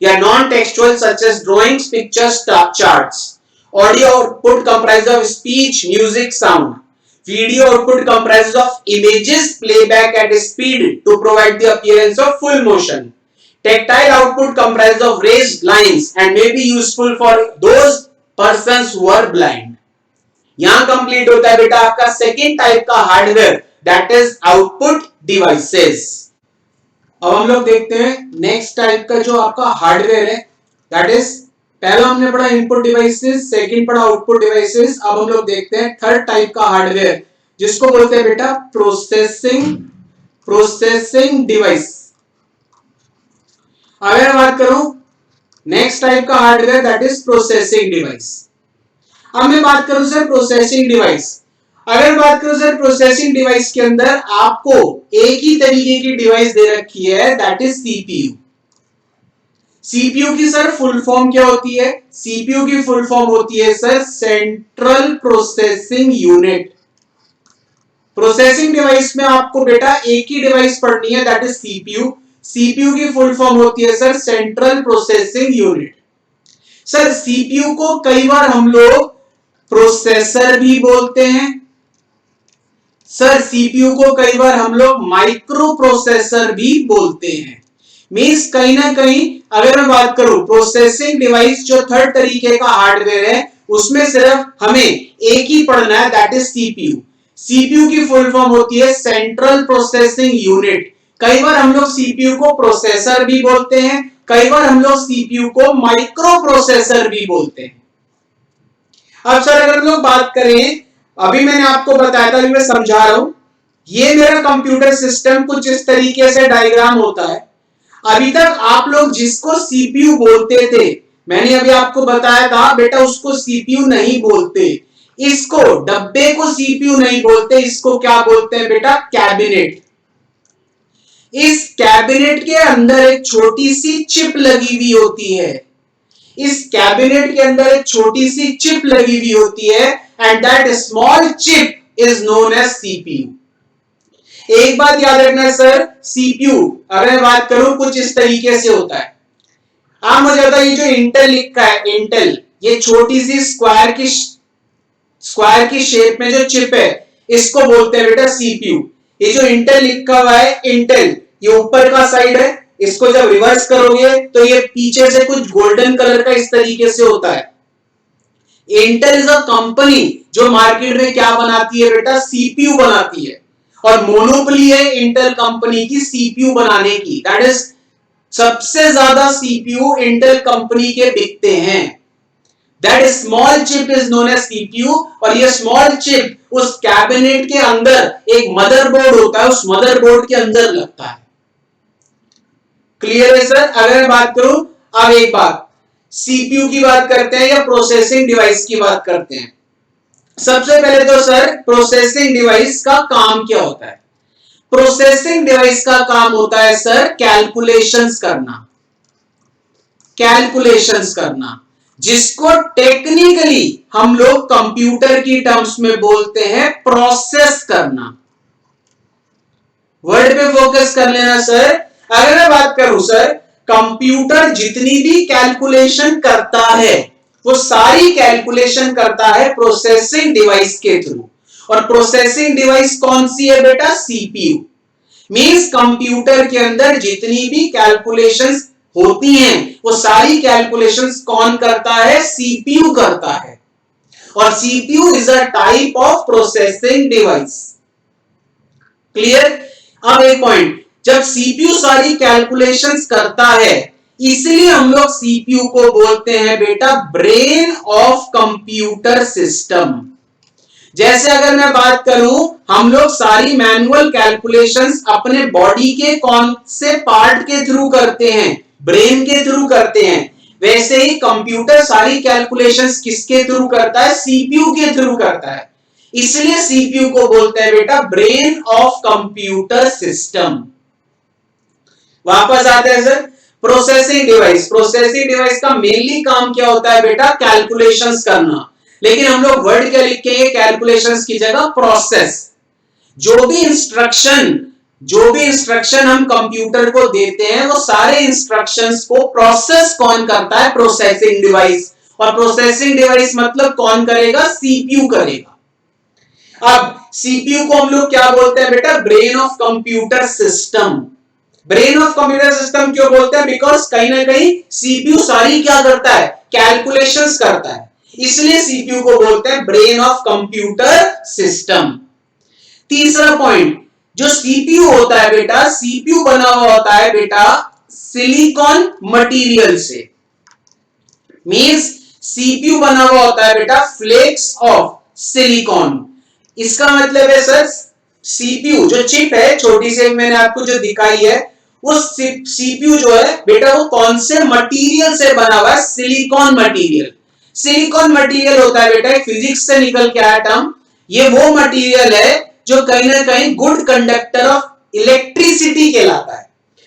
या non-textual such as drawings, pictures, charts. Audio output comprises of speech, music, sound. Video output comprises of images playback at speed to provide the appearance of full motion. Tactile output comprises of raised lines and may be useful for those persons who are blind. यहाँ complete होता है बेटा आपका second type का hardware, that is output devices. अब हम लोग देखते हैं नेक्स्ट टाइप का जो आपका हार्डवेयर है, दैट इज पहला हमने पढ़ा इनपुट डिवाइसेस, सेकंड पढ़ा आउटपुट डिवाइसेस। अब हम लोग देखते हैं थर्ड टाइप का हार्डवेयर जिसको बोलते हैं बेटा प्रोसेसिंग डिवाइस। अगर बात करूं नेक्स्ट टाइप का hardware that is processing device. अब मैं बात करूं सर प्रोसेसिंग डिवाइस, अगर बात करो सर प्रोसेसिंग डिवाइस के अंदर आपको एक ही तरीके की डिवाइस दे रखी है, दैट इज सीपीयू। सीपीयू की सर फुल फॉर्म क्या होती है? सीपीयू की फुल फॉर्म होती है sir central processing unit. Processing device में आपको बेटा एक ही डिवाइस पढ़नी है, दैट इज सीपीयू। सीपीयू की फुल फॉर्म होती है sir central processing unit. Sir CPU को कई बार हम लोग प्रोसेसर भी बोलते हैं। सर सीपीयू को कई बार हम लोग माइक्रो प्रोसेसर भी बोलते हैं। मींस कहीं ना कहीं अगर मैं बात करूं प्रोसेसिंग डिवाइस जो थर्ड तरीके का हार्डवेयर है उसमें सिर्फ हमें एक ही पढ़ना है, दैट इज सीपीयू। सीपीयू की फुल फॉर्म होती है सेंट्रल प्रोसेसिंग यूनिट। कई बार हम लोग सीपीयू को प्रोसेसर भी बोलते हैं, कई बार हम लोग सीपीयू को माइक्रो प्रोसेसर भी बोलते हैं। अब सर अगर हम लोग बात करें, अभी मैंने आपको बताया था, अभी मैं समझा रहा हूं, ये मेरा कंप्यूटर सिस्टम कुछ इस तरीके से डायग्राम होता है। अभी तक आप लोग जिसको सीपीयू बोलते थे, मैंने अभी आपको बताया था बेटा उसको सीपीयू नहीं बोलते, इसको डब्बे को सीपीयू नहीं बोलते, इसको क्या बोलते हैं बेटा? कैबिनेट। इस कैबिनेट के अंदर एक छोटी सी चिप लगी हुई होती है। इस कैबिनेट के अंदर एक छोटी सी चिप लगी हुई होती है and that small chip is known as CPU. एक बात याद रखना सर, सीपीयू अगर मैं बात करूं कुछ इस तरीके से होता है। आप मुझे बताइए जो इंटेल लिखा है, इंटेल, ये छोटी सी स्क्वायर की शेप में जो चिप है इसको बोलते हैं बेटा सीपीयू। ये जो इंटेल लिखा हुआ है, इंटेल, ये ऊपर का साइड है, इसको जब रिवर्स करोगे तो ये पीछे से कुछ गोल्डन कलर का इस तरीके से होता है। इंटेल इज अ कंपनी जो मार्केट में क्या बनाती है बेटा? सीपीयू बनाती है, और मोनोपोली है इंटेल कंपनी की सीपीयू बनाने की। दैट इज सबसे ज्यादा सीपीयू इंटेल कंपनी के बिकते हैं। That small chip is known as CPU, और ये स्मॉल चिप उस कैबिनेट के अंदर एक मदरबोर्ड होता है, उस मदरबोर्ड के अंदर लगता है। क्लियर है सर? अगर मैं बात करूं, अब एक बात सीपीयू की बात करते हैं या प्रोसेसिंग डिवाइस की बात करते हैं। सबसे पहले तो सर प्रोसेसिंग डिवाइस का काम क्या होता है? प्रोसेसिंग डिवाइस का काम होता है सर कैलकुलेशंस करना। कैलकुलेशंस करना जिसको टेक्निकली हम लोग कंप्यूटर की टर्म्स में बोलते हैं प्रोसेस करना। वर्ड पे फोकस कर लेना सर। अगर मैं बात करूं सर, कंप्यूटर जितनी भी कैलकुलेशन करता है वो सारी कैलकुलेशन करता है प्रोसेसिंग डिवाइस के थ्रू। और प्रोसेसिंग डिवाइस कौन सी है बेटा? सीपीयू। मींस कंप्यूटर के अंदर जितनी भी कैलकुलेशंस होती हैं वो सारी कैलकुलेशंस कौन करता है? सीपीयू करता है। और CPU is a type of processing device. Clear? अब एक पॉइंट, जब सीपीयू सारी कैलकुलेशंस करता है इसलिए हम लोग सीपीयू को बोलते हैं बेटा ब्रेन ऑफ कंप्यूटर सिस्टम। जैसे अगर मैं बात करूं, हम लोग सारी मैनुअल कैलकुलेशंस अपने बॉडी के कौन से पार्ट के थ्रू करते हैं? ब्रेन के थ्रू करते हैं। वैसे ही कंप्यूटर सारी कैलकुलेशंस किसके थ्रू करता है? सीपीयू के थ्रू करता है। इसलिए सीपीयू को बोलते हैं बेटा ब्रेन ऑफ कंप्यूटर सिस्टम। वापस आते हैं sir processing device. Processing device का मेनली काम क्या होता है बेटा? कैलकुलेशंस करना। लेकिन हम लोग वर्ड क्या लिखेंगे कैलकुलेशंस की जगह? प्रोसेस। जो भी इंस्ट्रक्शन हम कंप्यूटर को देते हैं वो सारे इंस्ट्रक्शंस को प्रोसेस कौन करता है? Processing device. और प्रोसेसिंग डिवाइस मतलब कौन करेगा? सीपीयू करेगा। अब सीपीयू को हम लोग क्या बोलते हैं बेटा? Brain of computer system. Brain of computer system क्यों बोलते हैं? बिकॉज कहीं ना कहीं सीपीयू सारी क्या करता है? कैलकुलेशंस करता है, इसलिए सीपीयू को बोलते हैं ब्रेन ऑफ कंप्यूटर सिस्टम। तीसरा पॉइंट, जो सीपीयू होता है बेटा, सीपीयू बना हुआ होता है बेटा सिलिकॉन मटेरियल से। मींस सीपीयू बना हुआ होता है बेटा फ्लेक्स ऑफ सिलिकॉन। इसका मतलब है सर सीपीयू जो चिप है छोटी सी मैंने आपको जो दिखाई है, उस सीपीयू जो है बेटा वो कौन से मटेरियल से बना हुआ है? Silicon material. सिलिकॉन मटेरियल होता है बेटा एक फिजिक्स से निकल के आया टर्म, ये वो मटेरियल है जो कहीं ना कहीं गुड कंडक्टर ऑफ इलेक्ट्रिसिटी कहलाता है।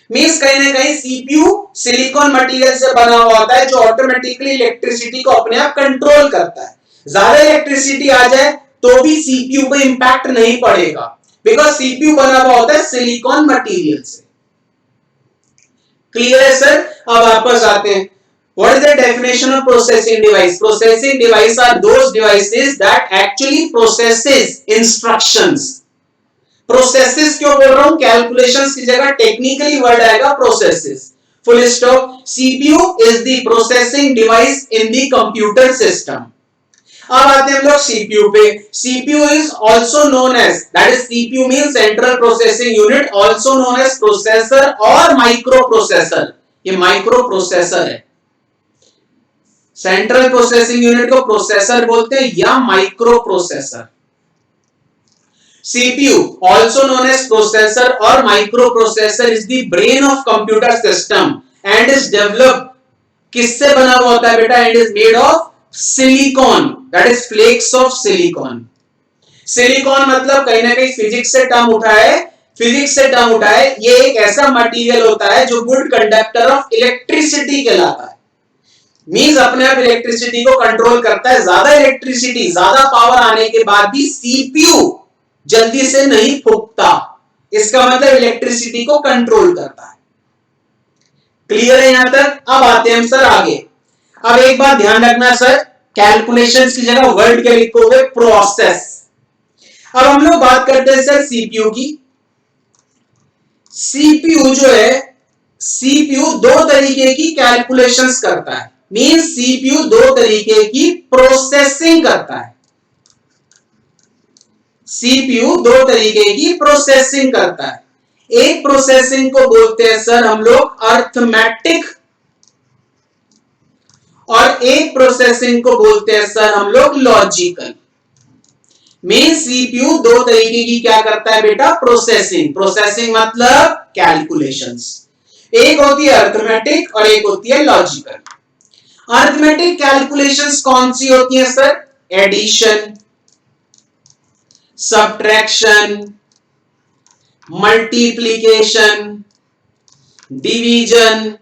मींस कहीं ना कहीं सीपीयू सिलिकॉन मटेरियल से बना हुआ होता है जो ऑटोमेटिकली इलेक्ट्रिसिटी को अपने आप कंट्रोल करता है। ज्यादा इलेक्ट्रिसिटी आ जाए तो भी सीपीयू पे इंपैक्ट नहीं पड़ेगा, बिकॉज सीपीयू बना हुआ होता है सिलिकॉन मटेरियल से। क्लियर है सर? अब वापस आते हैं। What is the definition of processing device? Processing device are those devices that actually processes instructions. Processes क्यों बोल रहा हूं? Calculations की जगह टेक्निकली वर्ड आएगा processes. Full stop. CPU is the processing device in the computer system. अब आते हैं हम लोग CPU पे। CPU is also known as, that is CPU means Central Processing Unit, also known as processor और microprocessor. ये microprocessor है। Central processing unit को प्रोसेसर बोलते हैं या microprocessor. CPU also known as processor और microprocessor is the brain of computer system and is developed, किससे बना हुआ होता है बेटा? And is made of silicon, that is flakes of silicon. Silicon मतलब कहीं ना कहीं फिजिक्स से टर्म उठा है, ये एक ऐसा मटेरियल होता है जो गुड कंडक्टर ऑफ इलेक्ट्रिसिटी कहलाता है। मींस अपने आप इलेक्ट्रिसिटी को कंट्रोल करता है। ज्यादा इलेक्ट्रिसिटी, ज्यादा पावर आने के बाद भी सीपीयू जल्दी से नहीं फूकता, इसका मतलब इलेक्ट्रिसिटी को कंट्रोल करता है। क्लियर है यहां तक? अब आते हैं हम सर आगे। अब एक बात ध्यान रखना सर, कैलकुलेशंस की जगह वर्ड क्या लिखोगे? प्रोसेस। अब हम लोग बात करते हैं सर सीपीयू की। सीपीयू जो है, सीपीयू दो तरीके की कैलकुलेशंस करता है। मींस सीपीयू दो तरीके की प्रोसेसिंग करता है। सीपीयू दो तरीके की प्रोसेसिंग करता है। एक प्रोसेसिंग को बोलते हैं सर हम लोग अर्थमेटिक, और एक प्रोसेसिंग को बोलते हैं सर हम लोग लॉजिकल। मींस सीपीयू दो तरीके की क्या करता है बेटा? प्रोसेसिंग। प्रोसेसिंग मतलब कैलकुलेशंस। एक होती है अर्थमेटिक और एक होती है लॉजिकल। अर्थमेटिक कैलकुलेशंस कौन सी होती हैं sir? Addition, subtraction, multiplication, division.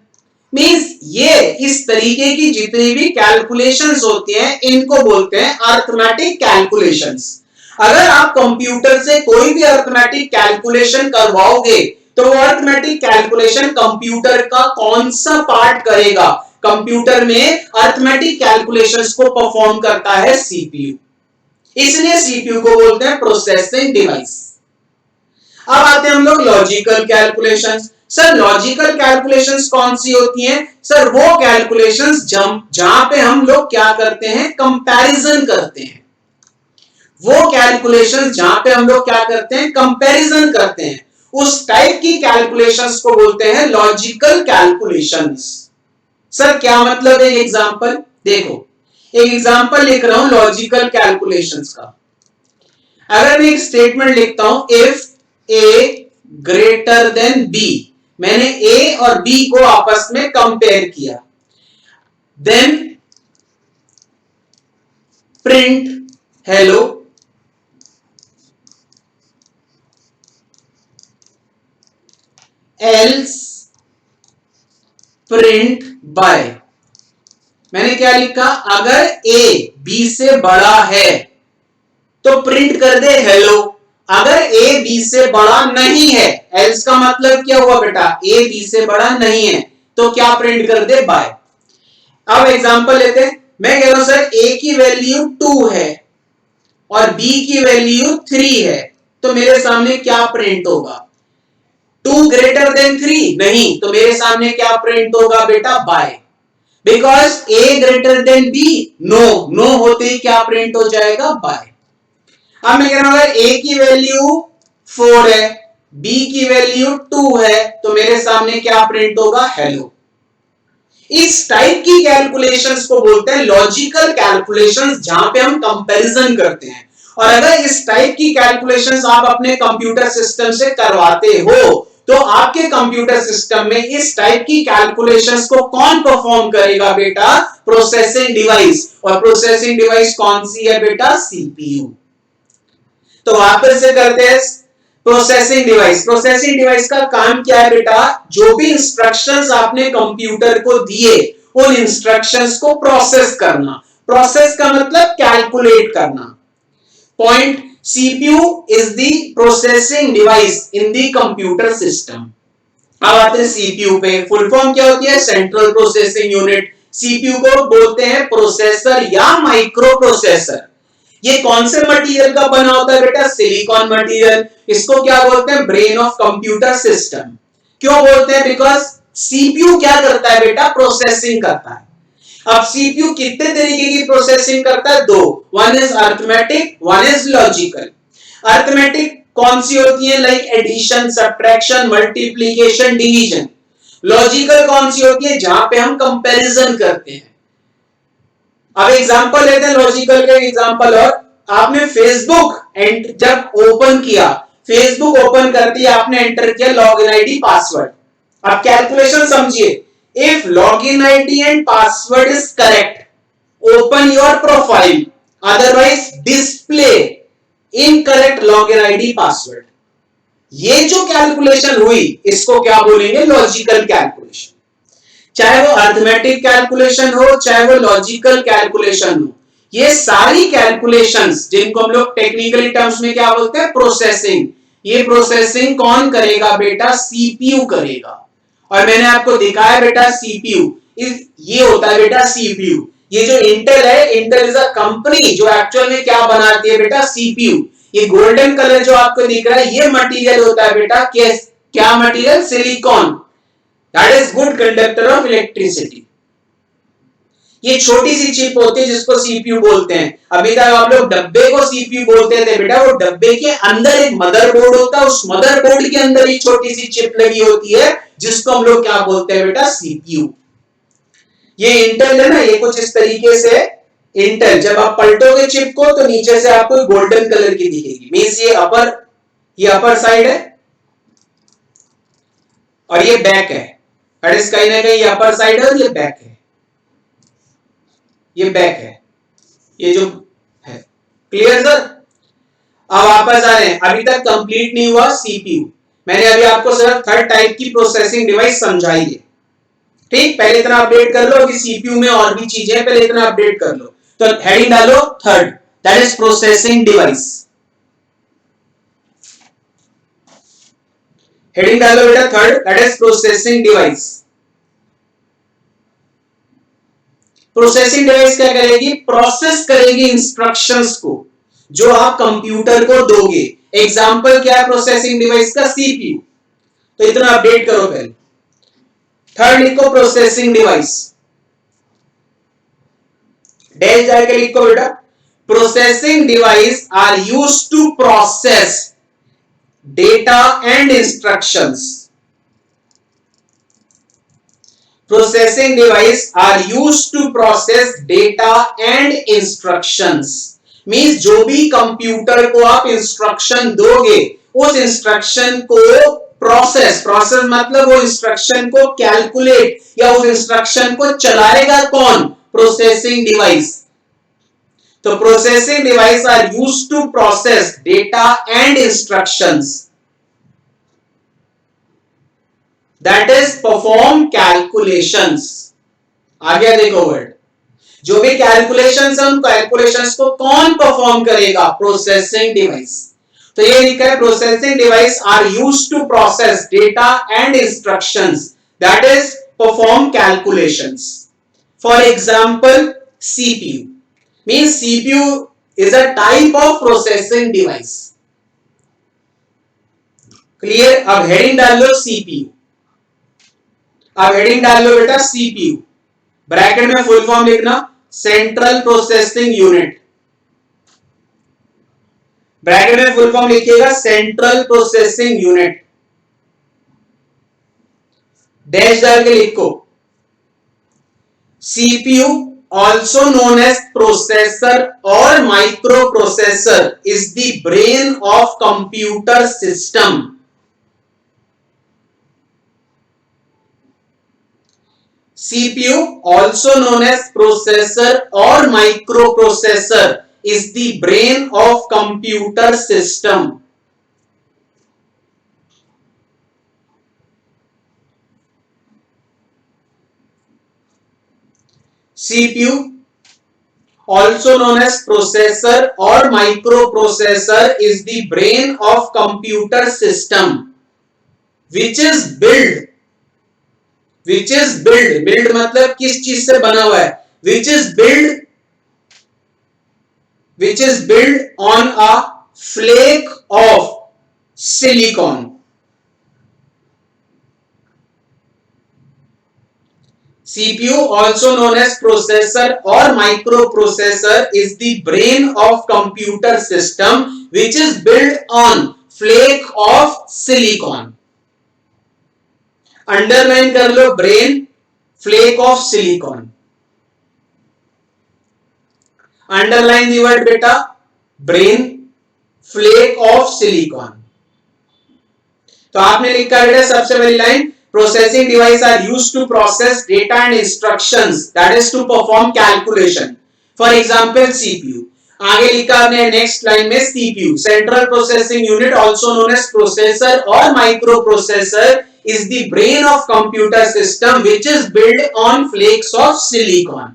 Means ये इस तरीके की जितनी भी कैलकुलेशंस होती हैं इनको बोलते हैं अर्थमेटिक कैलकुलेशंस। अगर आप कंप्यूटर से कोई भी अर्थमेटिक कैलकुलेशन करवाओगे तो वो अर्थमेटिक कैलकुलेशन कंप्यूटर का कौन सा पार्ट करेगा? कंप्यूटर में अर्थमेटिक कैलकुलेशंस को परफॉर्म करता है सीपीयू, इसलिए सीपीयू को बोलते हैं प्रोसेसिंग डिवाइस। अब आते हैं हम लोग logical calculations. Sir logical calculations कौन सी होती हैं? सर वो कैलकुलेशंस जहां पे हम लोग क्या करते हैं? कंपैरिजन करते हैं। वो कैलकुलेशंस जहां पे हम लोग क्या करते हैं? कंपैरिजन करते हैं। उस टाइप की कैलकुलेशंस को बोलते हैं लॉजिकल कैलकुलेशंस। सर क्या मतलब है? एग्जांपल देखो, एक एग्जांपल लिख रहा हूं लॉजिकल कैलकुलेशंस का। अगर मैं एक स्टेटमेंट लिखता हूं if A greater than B, मैंने ए और बी को आपस में कंपेयर किया, then print hello else print bye. मैंने क्या लिखा? अगर ए बी से बड़ा है तो प्रिंट कर दे हेलो। अगर ए बी से बड़ा नहीं है, एल्स का मतलब क्या हुआ बेटा? ए बी से बड़ा नहीं है, तो क्या प्रिंट कर दे? बाय। अब एग्जांपल लेते हैं। मैं कह रहा हूं सर ए की वैल्यू 2 है और बी की वैल्यू 3 है, तो मेरे सामने क्या प्रिंट होगा? 2 ग्रेटर देन 3 नहीं, तो मेरे सामने क्या प्रिंट होगा बेटा? Bye. Because A greater than B, no होते ही क्या प्रिंट हो जाएगा? बाय। अब मैं कह रहा हूं अगर ए की वैल्यू 4 है, बी की वैल्यू 2 है, तो मेरे सामने क्या प्रिंट होगा? हेलो। इस टाइप की कैलकुलेशंस को बोलते हैं लॉजिकल कैलकुलेशंस, जहां पे हम कंपैरिजन करते हैं। और अगर इस टाइप की कैलकुलेशंस आप अपने कंप्यूटर सिस्टम से करवाते हो तो आपके कंप्यूटर सिस्टम में इस टाइप की कैलकुलेशंस को कौन परफॉर्म करेगा बेटा? Processing device. और प्रोसेसिंग डिवाइस कौन सी है बेटा? सीपीयू। तो वापस से करते हैं प्रोसेसिंग डिवाइस। प्रोसेसिंग डिवाइस का काम क्या है बेटा, जो भी इंस्ट्रक्शंस आपने कंप्यूटर को दिए उन इंस्ट्रक्शंस को प्रोसेस करना। प्रोसेस का मतलब कैलकुलेट करना। Point, CPU is the processing device in the computer system. अब आते हैं सीपीयू पे। फुल फॉर्म क्या होती है, सेंट्रल प्रोसेसिंग यूनिट। सीपीयू को बोलते हैं प्रोसेसर या माइक्रो प्रोसेसर। ये कौन से मटेरियल का बना होता है बेटा, सिलिकॉन मटेरियल। इसको क्या बोलते हैं, ब्रेन ऑफ कंप्यूटर सिस्टम। क्यों बोलते हैं, बिकॉज सीपीयू क्या करता है बेटा, प्रोसेसिंग करता है। अब सीपीयू कितने तरीके की प्रोसेसिंग करता है, दो, one is arithmetic, one is logical. Arithmetic कौन सी होती है, like addition, subtraction, multiplication, division. Logical कौन सी होती है, जहां पे हम कंपैरिजन करते हैं। अब एग्जांपल लेते हैं लॉजिकल का एग्जांपल। और आपने फेसबुक जब ओपन किया, फेसबुक ओपन करते ही आपने एंटर किया लॉगिन आईडी पासवर्ड। अब कैलकुलेशन समझिए, if login ID and password is correct, open your profile, otherwise display incorrect login ID password. ये जो कैलकुलेशन हुई इसको क्या बोलेंगे, लॉजिकल कैलकुलेशन। चाहे वो अरिथमेटिक कैलकुलेशन हो, चाहे वो लॉजिकल कैलकुलेशन हो, ये सारी कैलकुलेशंस जिनको हम लोग टेक्निकली टर्म्स में क्या बोलते हैं, प्रोसेसिंग। ये प्रोसेसिंग कौन करेगा बेटा, सीपीयू करेगा। और मैंने आपको दिखाया बेटा सीपीयू, ये होता है बेटा सीपीयू। ये जो इंटेल है, इंटेल इज अ कंपनी जो एक्चुअल में क्या बनाती है बेटा, सीपीयू। ये गोल्डन कलर जो आपको दिख रहा है ये मटेरियल होता है बेटा, क्या material, silicon. That is good conductor of electricity. ये छोटी सी चिप होती है जिसको सीपीयू बोलते हैं। अभी तक आप लोग डब्बे को सीपीयू बोलते थे बेटा, वो डब्बे के अंदर एक मदरबोर्ड होता है, उस मदरबोर्ड के अंदर एक छोटी सी चिप लगी होती है जिसको हम लोग क्या बोलते हैं बेटा, सीपीयू। ये इंटेल है ना, ये कुछ इस तरीके से इंटेल, जब आप पलटोगे चिप को तो नीचे से आपको गोल्डन कलर की दिखेगी। मींस ये अपर साइड है और ये बैक है। कहीं ना कहीं ये अपर साइड है और ये बैक है, ये बैक है, ये जो है। Clear sir. अब वापस आ रहे हैं, अभी तक कंप्लीट नहीं हुआ सीपीयू। मैंने अभी आपको सिर्फ थर्ड टाइप की प्रोसेसिंग डिवाइस समझाई है। ठीक, पहले इतना अपडेट कर लो कि सीपीयू में और भी चीजें, पहले इतना अपडेट कर लो। तो हेडिंग डालो third, that is processing device. Heading डालो बेटा third, that is processing device. Processing device क्या करेगी, प्रोसेस करेगी इंस्ट्रक्शंस को जो आप कंप्यूटर को दोगे। एग्जांपल क्या है प्रोसेसिंग डिवाइस का, सीपीयू। तो इतना अपडेट करो पहले। थर्ड लिखो प्रोसेसिंग डिवाइस, डैश जाके लिखो बेटा, processing device are used to process data and instructions. Processing device are used to process data and instructions. Means जो भी कंप्यूटर को आप इंस्ट्रक्शन दोगे उस इंस्ट्रक्शन को प्रोसेस मतलब वो इंस्ट्रक्शन को कैलकुलेट या उस इंस्ट्रक्शन को चलाएगा कौन, प्रोसेसिंग डिवाइस। तो processing device are used to process data and instructions, that is perform calculations. आगे देखो वर्ड, जो भी कैलकुलेशंस है उन कैलकुलेशंस को कौन परफॉर्म करेगा, प्रोसेसिंग डिवाइस। तो ये लिखा है processing device are used to process data and instructions, that is perform calculations. For example CPU, means CPU is a type of processing device. Clear. अब हेडिंग डाल लो सीपीयू। अब हेडिंग डाल लो बेटा सीपीयू, ब्रैकेट में फुल फॉर्म लिखना central processing unit. Bracket में फुल फॉर्म लिखिएगा सेंट्रल प्रोसेसिंग यूनिट, डैश डाल के लिखो CPU also known as processor or microprocessor is the brain of computer system. CPU also known as processor or microprocessor is the brain of computer system. CPU, also known as processor or microprocessor, is the brain of computer system which is built मतलब किस चीज से बना हुआ है, which is built on a flake of silicon. CPU, also known as processor or microprocessor, is the brain of computer system which is built on flake of silicon. Underline कर लो, brain, flake of silicon. Underline the word बेटा, brain, flake of silicon. तो आपने लिखा बेटा सबसे पहली line, processing device are used to process data and instructions, that is to perform calculation. For example CPU. आगे लिखा आपने नेक्स्ट लाइन में CPU, central processing unit, also known as processor or microprocessor, is the brain of computer system which is built on flakes of silicon.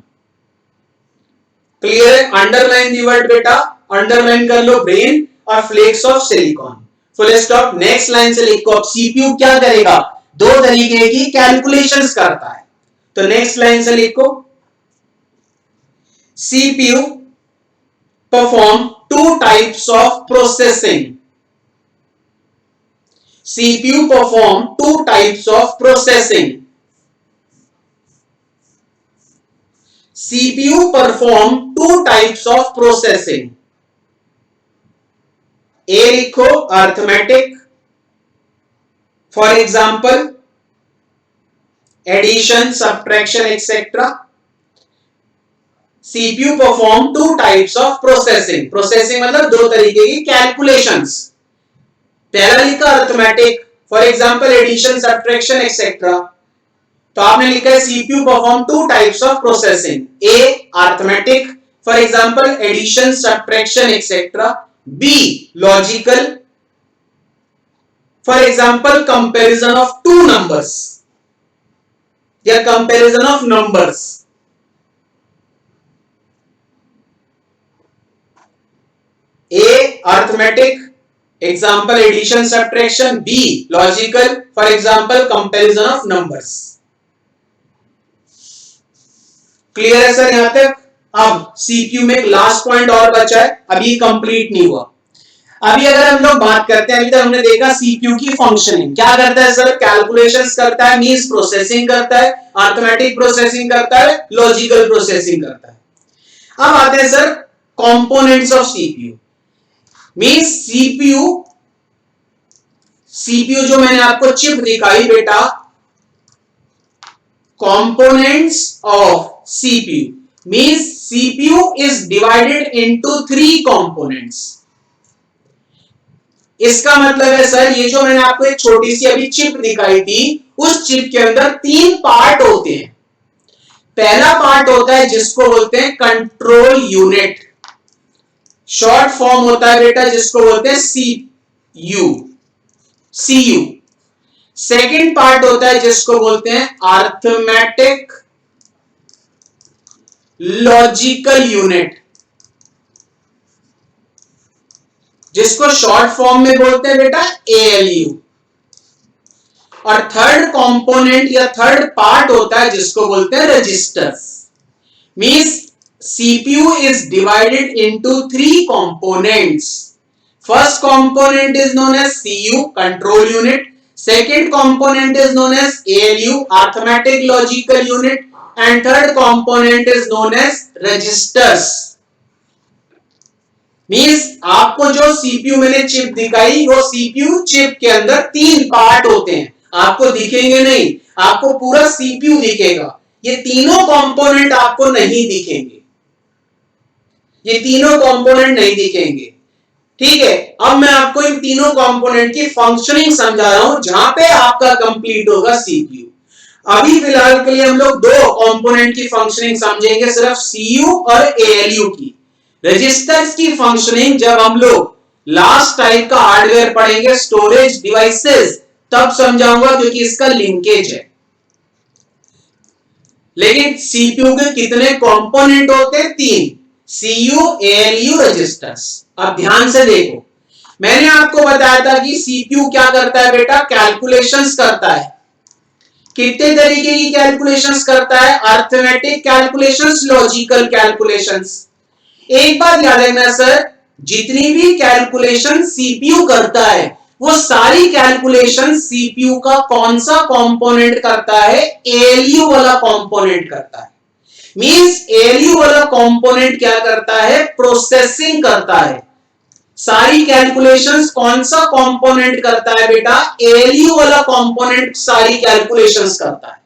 Clear है? Underline the word बेटा, underline कर लो brain और flakes of silicon. Full stop. Next line से लिखो, अब CPU क्या करेगा, दो तरीके की कैलकुलेशंस करता है. तो नेक्स्ट लाइन से लिखो, CPU perform two types of processing. CPU perform two types of processing. CPU perform two types of processing. A लिखो arithmetic, for example addition, subtraction, etc. CPU perform two types of processing. Processing मतलब दो तरीके की calculations. पहला लिखा arithmetic, for example addition, subtraction etcetera. तो आपने लिखा है CPU perform two types of processing. A arithmetic, for example addition, subtraction etcetera. B logical, for example comparison of two numbers या comparison of numbers. A arithmetic, example addition, subtraction. B logical, for example comparison of numbers. Clear है sir यहां तक? अब CPU में एक last point और बचा है, अभी कंप्लीट नहीं हुआ. अभी अगर हम लोग बात करते हैं, अभी तक हमने देखा CPU की फंक्शनिंग क्या करता है सर, कैलकुलेशंस करता है, मींस प्रोसेसिंग करता है, अरिथमेटिक प्रोसेसिंग करता है, लॉजिकल प्रोसेसिंग करता है. अब आते हैं sir components of CPU. Means CPU जो मैंने आपको चिप दिखाई बेटा, components of CPU means CPU is divided into 3 components. इसका मतलब है सर, ये जो मैंने आपको एक छोटी सी अभी चिप दिखाई थी, उस चिप के अंदर 3 पार्ट होते हैं. पहला पार्ट होता है जिसको बोलते हैं कंट्रोल यूनिट, शॉर्ट फॉर्म होता है बेटा जिसको बोलते हैं CU. सेकंड पार्ट होता है जिसको बोलते हैं अरिथमेटिक लॉजिकल यूनिट, जिसको शॉर्ट फॉर्म में बोलते हैं बेटा ALU. और थर्ड कंपोनेंट या थर्ड पार्ट होता है जिसको बोलते हैं registers. Means CPU is divided into 3 components. First component is known as CU, control unit. Second component is known as ALU, arithmetic logical unit. And third component is known as registers. Means आपको जो CPU मैंने chip दिखाई, वो CPU chip के अंदर 3 part होते हैं. आपको दिखेंगे नहीं, आपको पूरा CPU दिखेगा. ये तीनों कंपोनेंट आपको नहीं दिखेंगे, ये तीनों कंपोनेंट नहीं दिखेंगे. ठीक है, अब मैं आपको इन तीनों कंपोनेंट की फंक्शनिंग समझा रहा हूं, जहां पे आपका कंप्लीट होगा CPU. अभी फिलहाल के लिए हम लोग 2 कंपोनेंट की फंक्शनिंग समझेंगे, सिर्फ CU और ALU की. रजिस्टर्स की फंक्शनिंग जब हम लोग लास्ट टाइप का हार्डवेयर पढ़ेंगे, स्टोरेज डिवाइसेस, तब समझाऊंगा क्योंकि इसका लिंकेज है। लेकिन सीपीयू के कितने कंपोनेंट होते हैं? 3, सीयू, एएलयू, रजिस्टर्स। अब ध्यान से देखो, मैंने आपको बताया था कि सीपीयू क्या करता है बेटा? कैलकुलेशंस करता है। कितने तरीके की कैलकुलेशंस करता है? Arithmetic calculations, logical calculations. एक बात याद रखना सर, जितनी भी कैलकुलेशन सीपीयू करता है वो सारी कैलकुलेशन सीपीयू का कौन सा कंपोनेंट करता है? एएलयू वाला कंपोनेंट करता है। मींस एएलयू वाला कंपोनेंट क्या करता है? प्रोसेसिंग करता है। सारी कैलकुलेशंस कौन सा कंपोनेंट करता है बेटा? एएलयू वाला कंपोनेंट सारी कैलकुलेशंस करता है।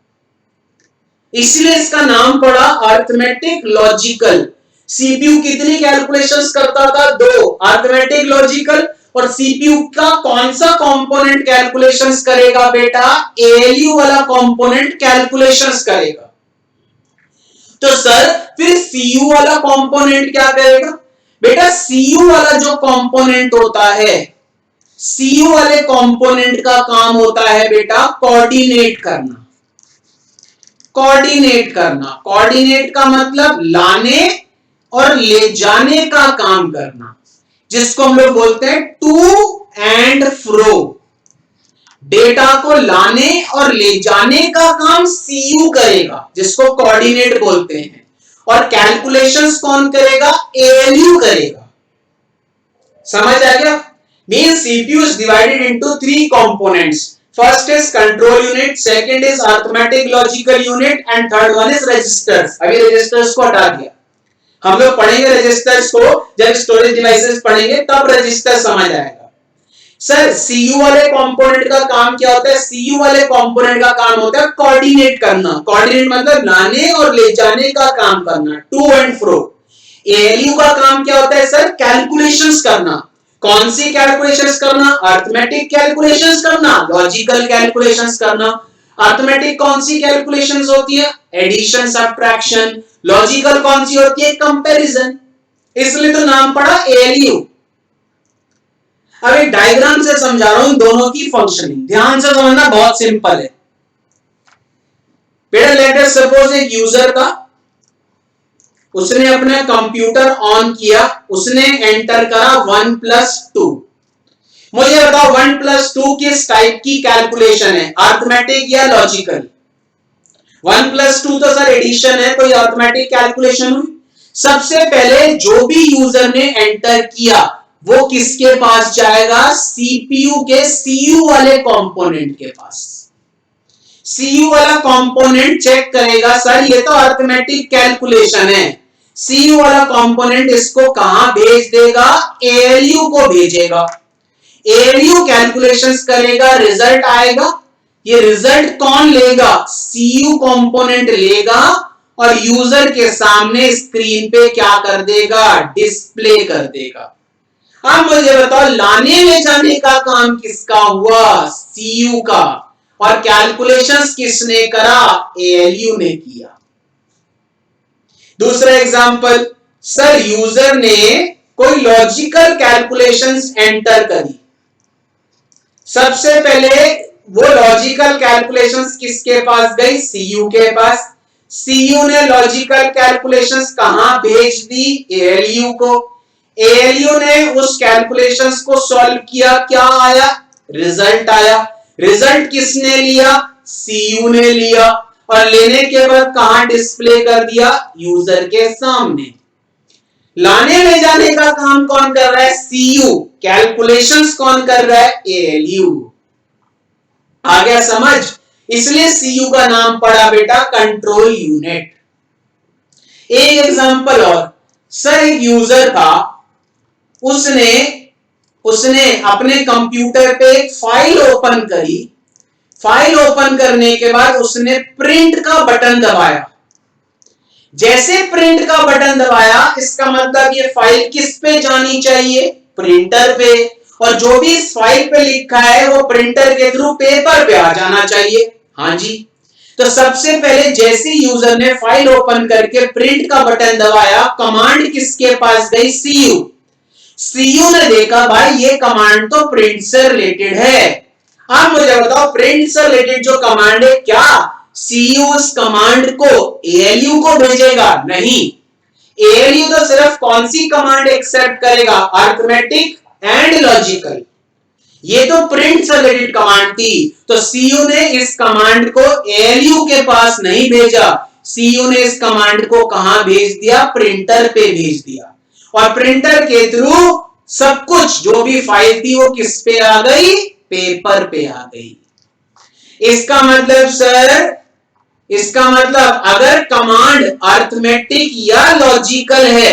इसलिए इसका नाम पड़ा अरिथमेटिक लॉजिकल। सीपीयू कितनी कैलकुलेशंस करता था? 2, अरिथमेटिक लॉजिकल। और सीपीयू का कौन सा कंपोनेंट कैलकुलेशंस करेगा बेटा? एएलयू वाला कंपोनेंट कैलकुलेशंस करेगा। तो सर फिर सीयू वाला कंपोनेंट क्या करेगा? बेटा सीयू वाला जो कंपोनेंट होता है, सीयू वाले कंपोनेंट का काम होता है बेटा कोऑर्डिनेट करना। कोऑर्डिनेट करना, कोऑर्डिनेट का मतलब लाने और ले जाने का काम करना, जिसको हम लोग बोलते हैं टू एंड फ्रो। डेटा को लाने और ले जाने का काम सीयू करेगा, जिसको कोऑर्डिनेट बोलते हैं। और कैलकुलेशंस कौन करेगा? एएलयू करेगा। समझ आ गया? Means CPU is divided into 3 components. First is control unit, second is arithmetic logical unit and third one is registers. अभी रजिस्टर्स को हटा दिया, हम लोग पढ़ेंगे रजिस्टर्स को जब स्टोरेज डिवाइसेस पढ़ेंगे, तब रजिस्टर समझ आएगा। सर सीयू वाले कंपोनेंट का काम क्या होता है? सीयू वाले कंपोनेंट का काम होता है कोऑर्डिनेट करना। कोऑर्डिनेट मतलब लाने और ले जाने का काम करना, टू एंड फ्रो। एएलयू का काम क्या होता है सर? कैलकुलेशंस करना। कौन सी कैलकुलेशंस करना? अरिथमेटिक कैलकुलेशंस करना, लॉजिकल कैलकुलेशंस करना। अरिथमेटिक कौन सी कैलकुलेशंस होती है? Addition, subtraction. लॉजिकल कौन सी होती है? कंपैरिजन। इसलिए तो नाम पड़ा एएलयू। अब एक डायग्राम से समझा रहा हूं दोनों की फंक्शनिंग, ध्यान से समझना, बहुत सिंपल है बेटा। लेट अस सपोज एक यूजर था, उसने अपना कंप्यूटर ऑन किया, उसने एंटर करा 1 + 2। मुझे बताओ 1 + 2 किस टाइप की कैलकुलेशन है? अरिथमेटिक या लॉजिकल? 1 + 2 तो सर एडिशन है, कोई अरिथमेटिक कैलकुलेशन हुई? सबसे पहले जो भी यूजर ने एंटर किया वो किसके पास जाएगा? सीपीयू के सीयू वाले कंपोनेंट के पास। सीयू वाला कंपोनेंट चेक करेगा, सर ये तो अरिथमेटिक कैलकुलेशन है। सीयू वाला कंपोनेंट इसको कहां भेज देगा? एएलयू को भेजेगा। एएलयू कैलकुलेशंस करेगा, रिजल्ट आएगा। ये रिजल्ट कौन लेगा? सीयू कंपोनेंट लेगा और यूजर के सामने स्क्रीन पे क्या कर देगा? डिस्प्ले कर देगा। अब मुझे बताओ लाने ले जाने का काम किसका हुआ? सीयू का। और कैलकुलेशंस किसने करा? एएलयू ने किया। दूसरा एग्जांपल, सर यूजर ने कोई लॉजिकल कैलकुलेशंस एंटर करी। सबसे पहले वो लॉजिकल कैलकुलेशंस किसके पास गई? सीयू के पास। सीयू ने लॉजिकल कैलकुलेशंस कहां भेज दी? एएलयू को। एएलयू ने उस कैलकुलेशंस को सॉल्व किया, क्या आया? रिजल्ट आया। रिजल्ट किसने लिया? सीयू ने लिया। और लेने के बाद कहां डिस्प्ले कर दिया? यूजर के सामने। लाने ले जाने का काम कौन कर रहा है? सीयू। कैलकुलेशंस कौन कर रहा है? एएलयू। आ गया समझ? इसलिए सीयू का नाम पड़ा बेटा कंट्रोल यूनिट। एक एग्जांपल और, सर एक यूजर था, उसने अपने कंप्यूटर पे एक फाइल ओपन करी। फाइल ओपन करने के बाद उसने प्रिंट का बटन दबाया। जैसे प्रिंट का बटन दबाया, इसका मतलब ये फाइल किस पे जानी चाहिए? प्रिंटर पे। और जो भी इस फाइल पे लिखा है वो प्रिंटर के थ्रू पेपर पे आ जाना चाहिए। हाँ जी। तो सबसे पहले जैसे यूजर ने फाइल ओपन करके प्रिंट का बटन दबाया, कमांड किसके पास गई? सीयू। सीयू ने देखा भाई ये कमांड तो प्रिंट से रिलेटेड है। अब मुझे बताओ प्रिंट से रिलेटेड जो कमांड है, क्या सीयू उस कमांड को एएलयू को भेजेगा? नहीं, एएलयू तो सिर्फ कौन सी कमांड एक्सेप्ट करेगा? Arithmetic and logical. ये तो प्रिंट से रिलेटेड कमांड थी, तो सीयू ने इस कमांड को एएलयू के पास नहीं भेजा, सीयू ने इस कमांड को कहां भेज दिया? प्रिंटर पे भेज दिया। और प्रिंटर के थ्रू सब कुछ जो भी फाइल थी वो किस पे आ गई? पेपर पे आ गई। इसका मतलब सर, इसका मतलब अगर कमांड अरिथमेटिक या लॉजिकल है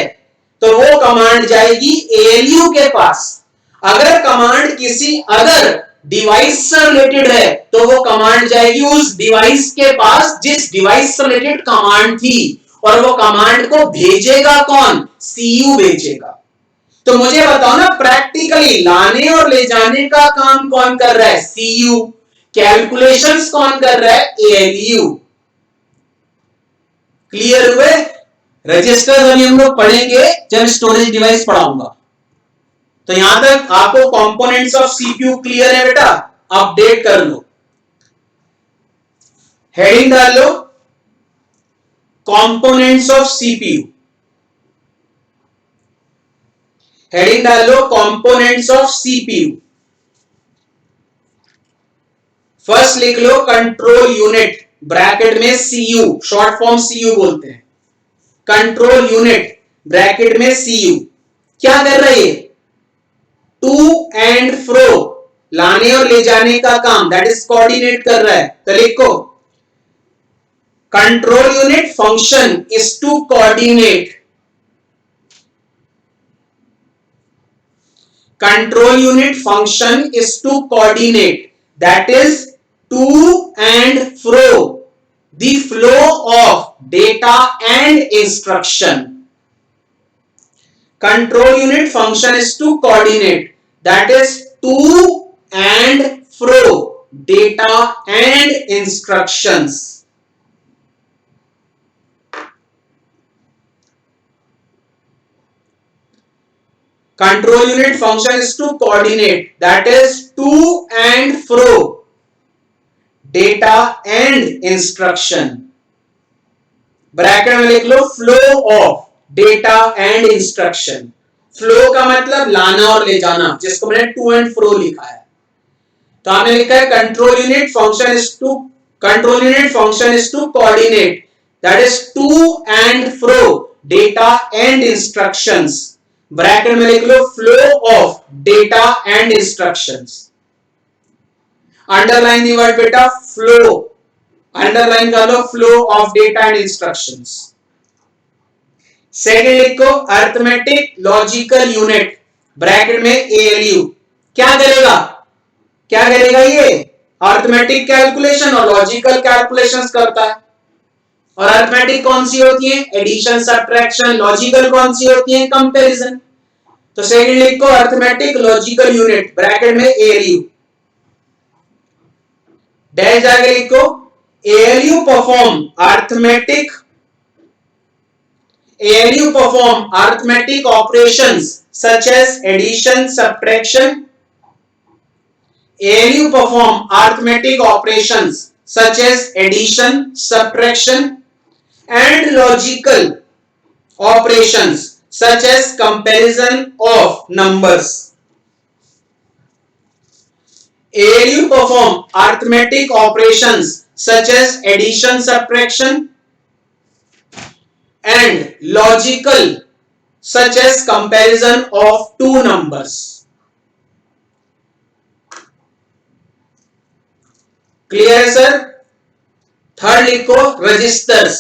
तो वो कमांड जाएगी एएलयू के पास। अगर कमांड किसी अदर डिवाइस से रिलेटेड है तो वो कमांड जाएगी उस डिवाइस के पास जिस डिवाइस से रिलेटेड कमांड थी, और वो कमांड को भेजेगा कौन? सीयू भेजेगा। तो मुझे बताओ ना, प्रैक्टिकली लाने और ले जाने का काम कौन कर रहा है? सीयू। कैलकुलेशंस कौन कर रहा है? एएलयू। क्लियर हुए? रजिस्टर्स अभी हम लोग पढ़ेंगे जब स्टोरेज डिवाइस पढ़ाऊंगा। तो यहां तक आपको कंपोनेंट्स ऑफ सीपीयू क्लियर है बेटा? अपडेट कर लो, हेडिंग डाल लो, कंपोनेंट्स ऑफ सीपीयू। हेडिंग डाल लो, कंपोनेंट्स ऑफ सीपीयू। फर्स्ट लिख लो कंट्रोल यूनिट, ब्रैकेट में सीयू, शॉर्ट फॉर्म सीयू बोलते हैं। कंट्रोल यूनिट ब्रैकेट में सीयू क्या कर रही है? टू एंड फ्रो, लाने और ले जाने का काम, दैट इज कोऑर्डिनेट कर रहा है। तो लिखो control unit function is to coordinate, control unit function is to coordinate, that is to and fro the flow of data and instruction. Control unit function is to coordinate, that is to and fro data and instructions. Control unit function is to coordinate, that is to and fro data and instruction. Bracket में लिख लो flow of data and instruction. flow का मतलब लाना और ले जाना, जिसको मैंने to and fro लिखा है। तो आपने लिखा है control unit function is to coordinate, that is to and fro data and instructions. Bracket में लिख low flow of data and instructions. Underline the word बेटा फ्लो, अंडरलाइन कर low flow of data and instructions. Second लिखो arithmetic logical unit, bracket में ALU. क्या करेगा? क्या करेगा? ये अरिथमेटिक कैलकुलेशन और लॉजिकल कैलकुलेशंस करता है। और अरिथमेटिक कौन सी होती है? Addition, subtraction. लॉजिकल कौन सी होती है? कंपैरिजन। तो सेकंड लिखो अरिथमेटिक लॉजिकल यूनिट, ब्रैकेट में एएलयू। डैश आगे लिखो ALU perform arithmetic operations such as addition, subtraction. ALU perform arithmetic operations such as addition, subtraction and logical operations such as comparison of numbers. ALU perform arithmetic operations such as addition, subtraction and logical such as comparison of two numbers. Clear है sir? Third लिखो registers,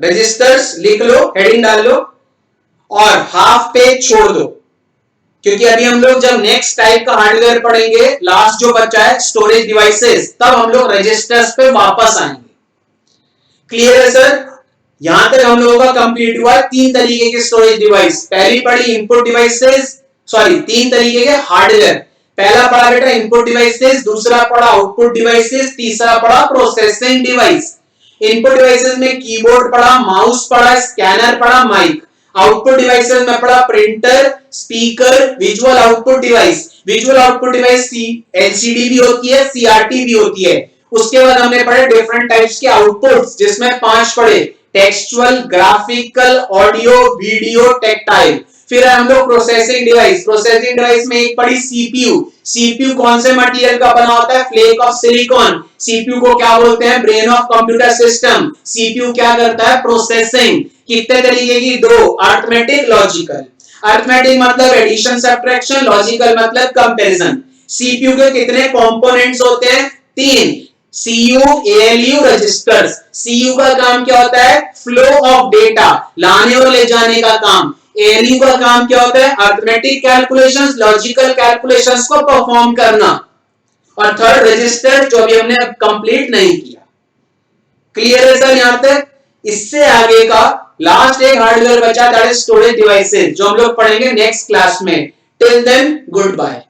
registers लिख लो, heading डाल लो और half page छोड़ दो, क्योंकि अभी हम लोग जब नेक्स्ट टाइप का हार्डवेयर पढ़ेंगे, लास्ट जो बचा है स्टोरेज डिवाइसेस, तब हम लोग रजिस्टर्स पे वापस आएंगे। क्लियर है सर? यहां तक हम लोगों का कंप्लीट हुआ तीन तरीके के स्टोरेज डिवाइस। पहली पढ़ी इनपुट डिवाइसेस, तीन तरीके के हार्डवेयर। पहला पढ़ा बेटा इनपुट डिवाइसेस, दूसरा पढ़ा आउटपुट डिवाइसेस, तीसरा पढ़ा प्रोसेसिंग डिवाइस। इनपुट डिवाइसेस में कीबोर्ड पढ़ा, माउस पढ़ा, स्कैनर पढ़ा, माइक। आउटपुट डिवाइसेस में पढ़ा printer, speaker, visual output device. Visual output device LCD भी होती है, सीआरटी भी होती है। उसके बाद हमने पढ़े डिफरेंट टाइप्स के आउटपुट्स, जिसमें 5 पढ़े, textual, graphical, audio, video, tactile. फिर हम लोग प्रोसेसिंग डिवाइस। प्रोसेसिंग डिवाइस में एक पढ़ी सीपीयू। सीपीयू कौन से मटेरियल का बना होता है? Flake of silicon. सीपीयू को क्या बोलते हैं? Brain of computer system. CPU क्या करता है? प्रोसेसिंग। कितने तरीके की? 2, अरिथमेटिक, लॉजिकल। अरिथमेटिक मतलब एडिशन, सब्ट्रैक्शन, लॉजिकल मतलब कंपैरिजन। सीपीयू के कितने कंपोनेंट्स होते हैं? 3, सीयू, एएलयू, रजिस्टर्स। सीयू का काम क्या होता है? फ्लो ऑफ डेटा, लाने और ले जाने का काम। एएलयू का काम क्या होता है? अरिथमेटिक कैलकुलेशंस, लॉजिकल कैलकुलेशंस को परफॉर्म करना। और थर्ड रजिस्टर, जो अभी हमने कंप्लीट नहीं किया। क्लियर है सर यहां तक? इससे आगे का लास्ट एक हार्डवेयर बचा, दैट इज स्टोरेज डिवाइसेस, जो हम लोग पढ़ेंगे नेक्स्ट क्लास में। Till then good bye.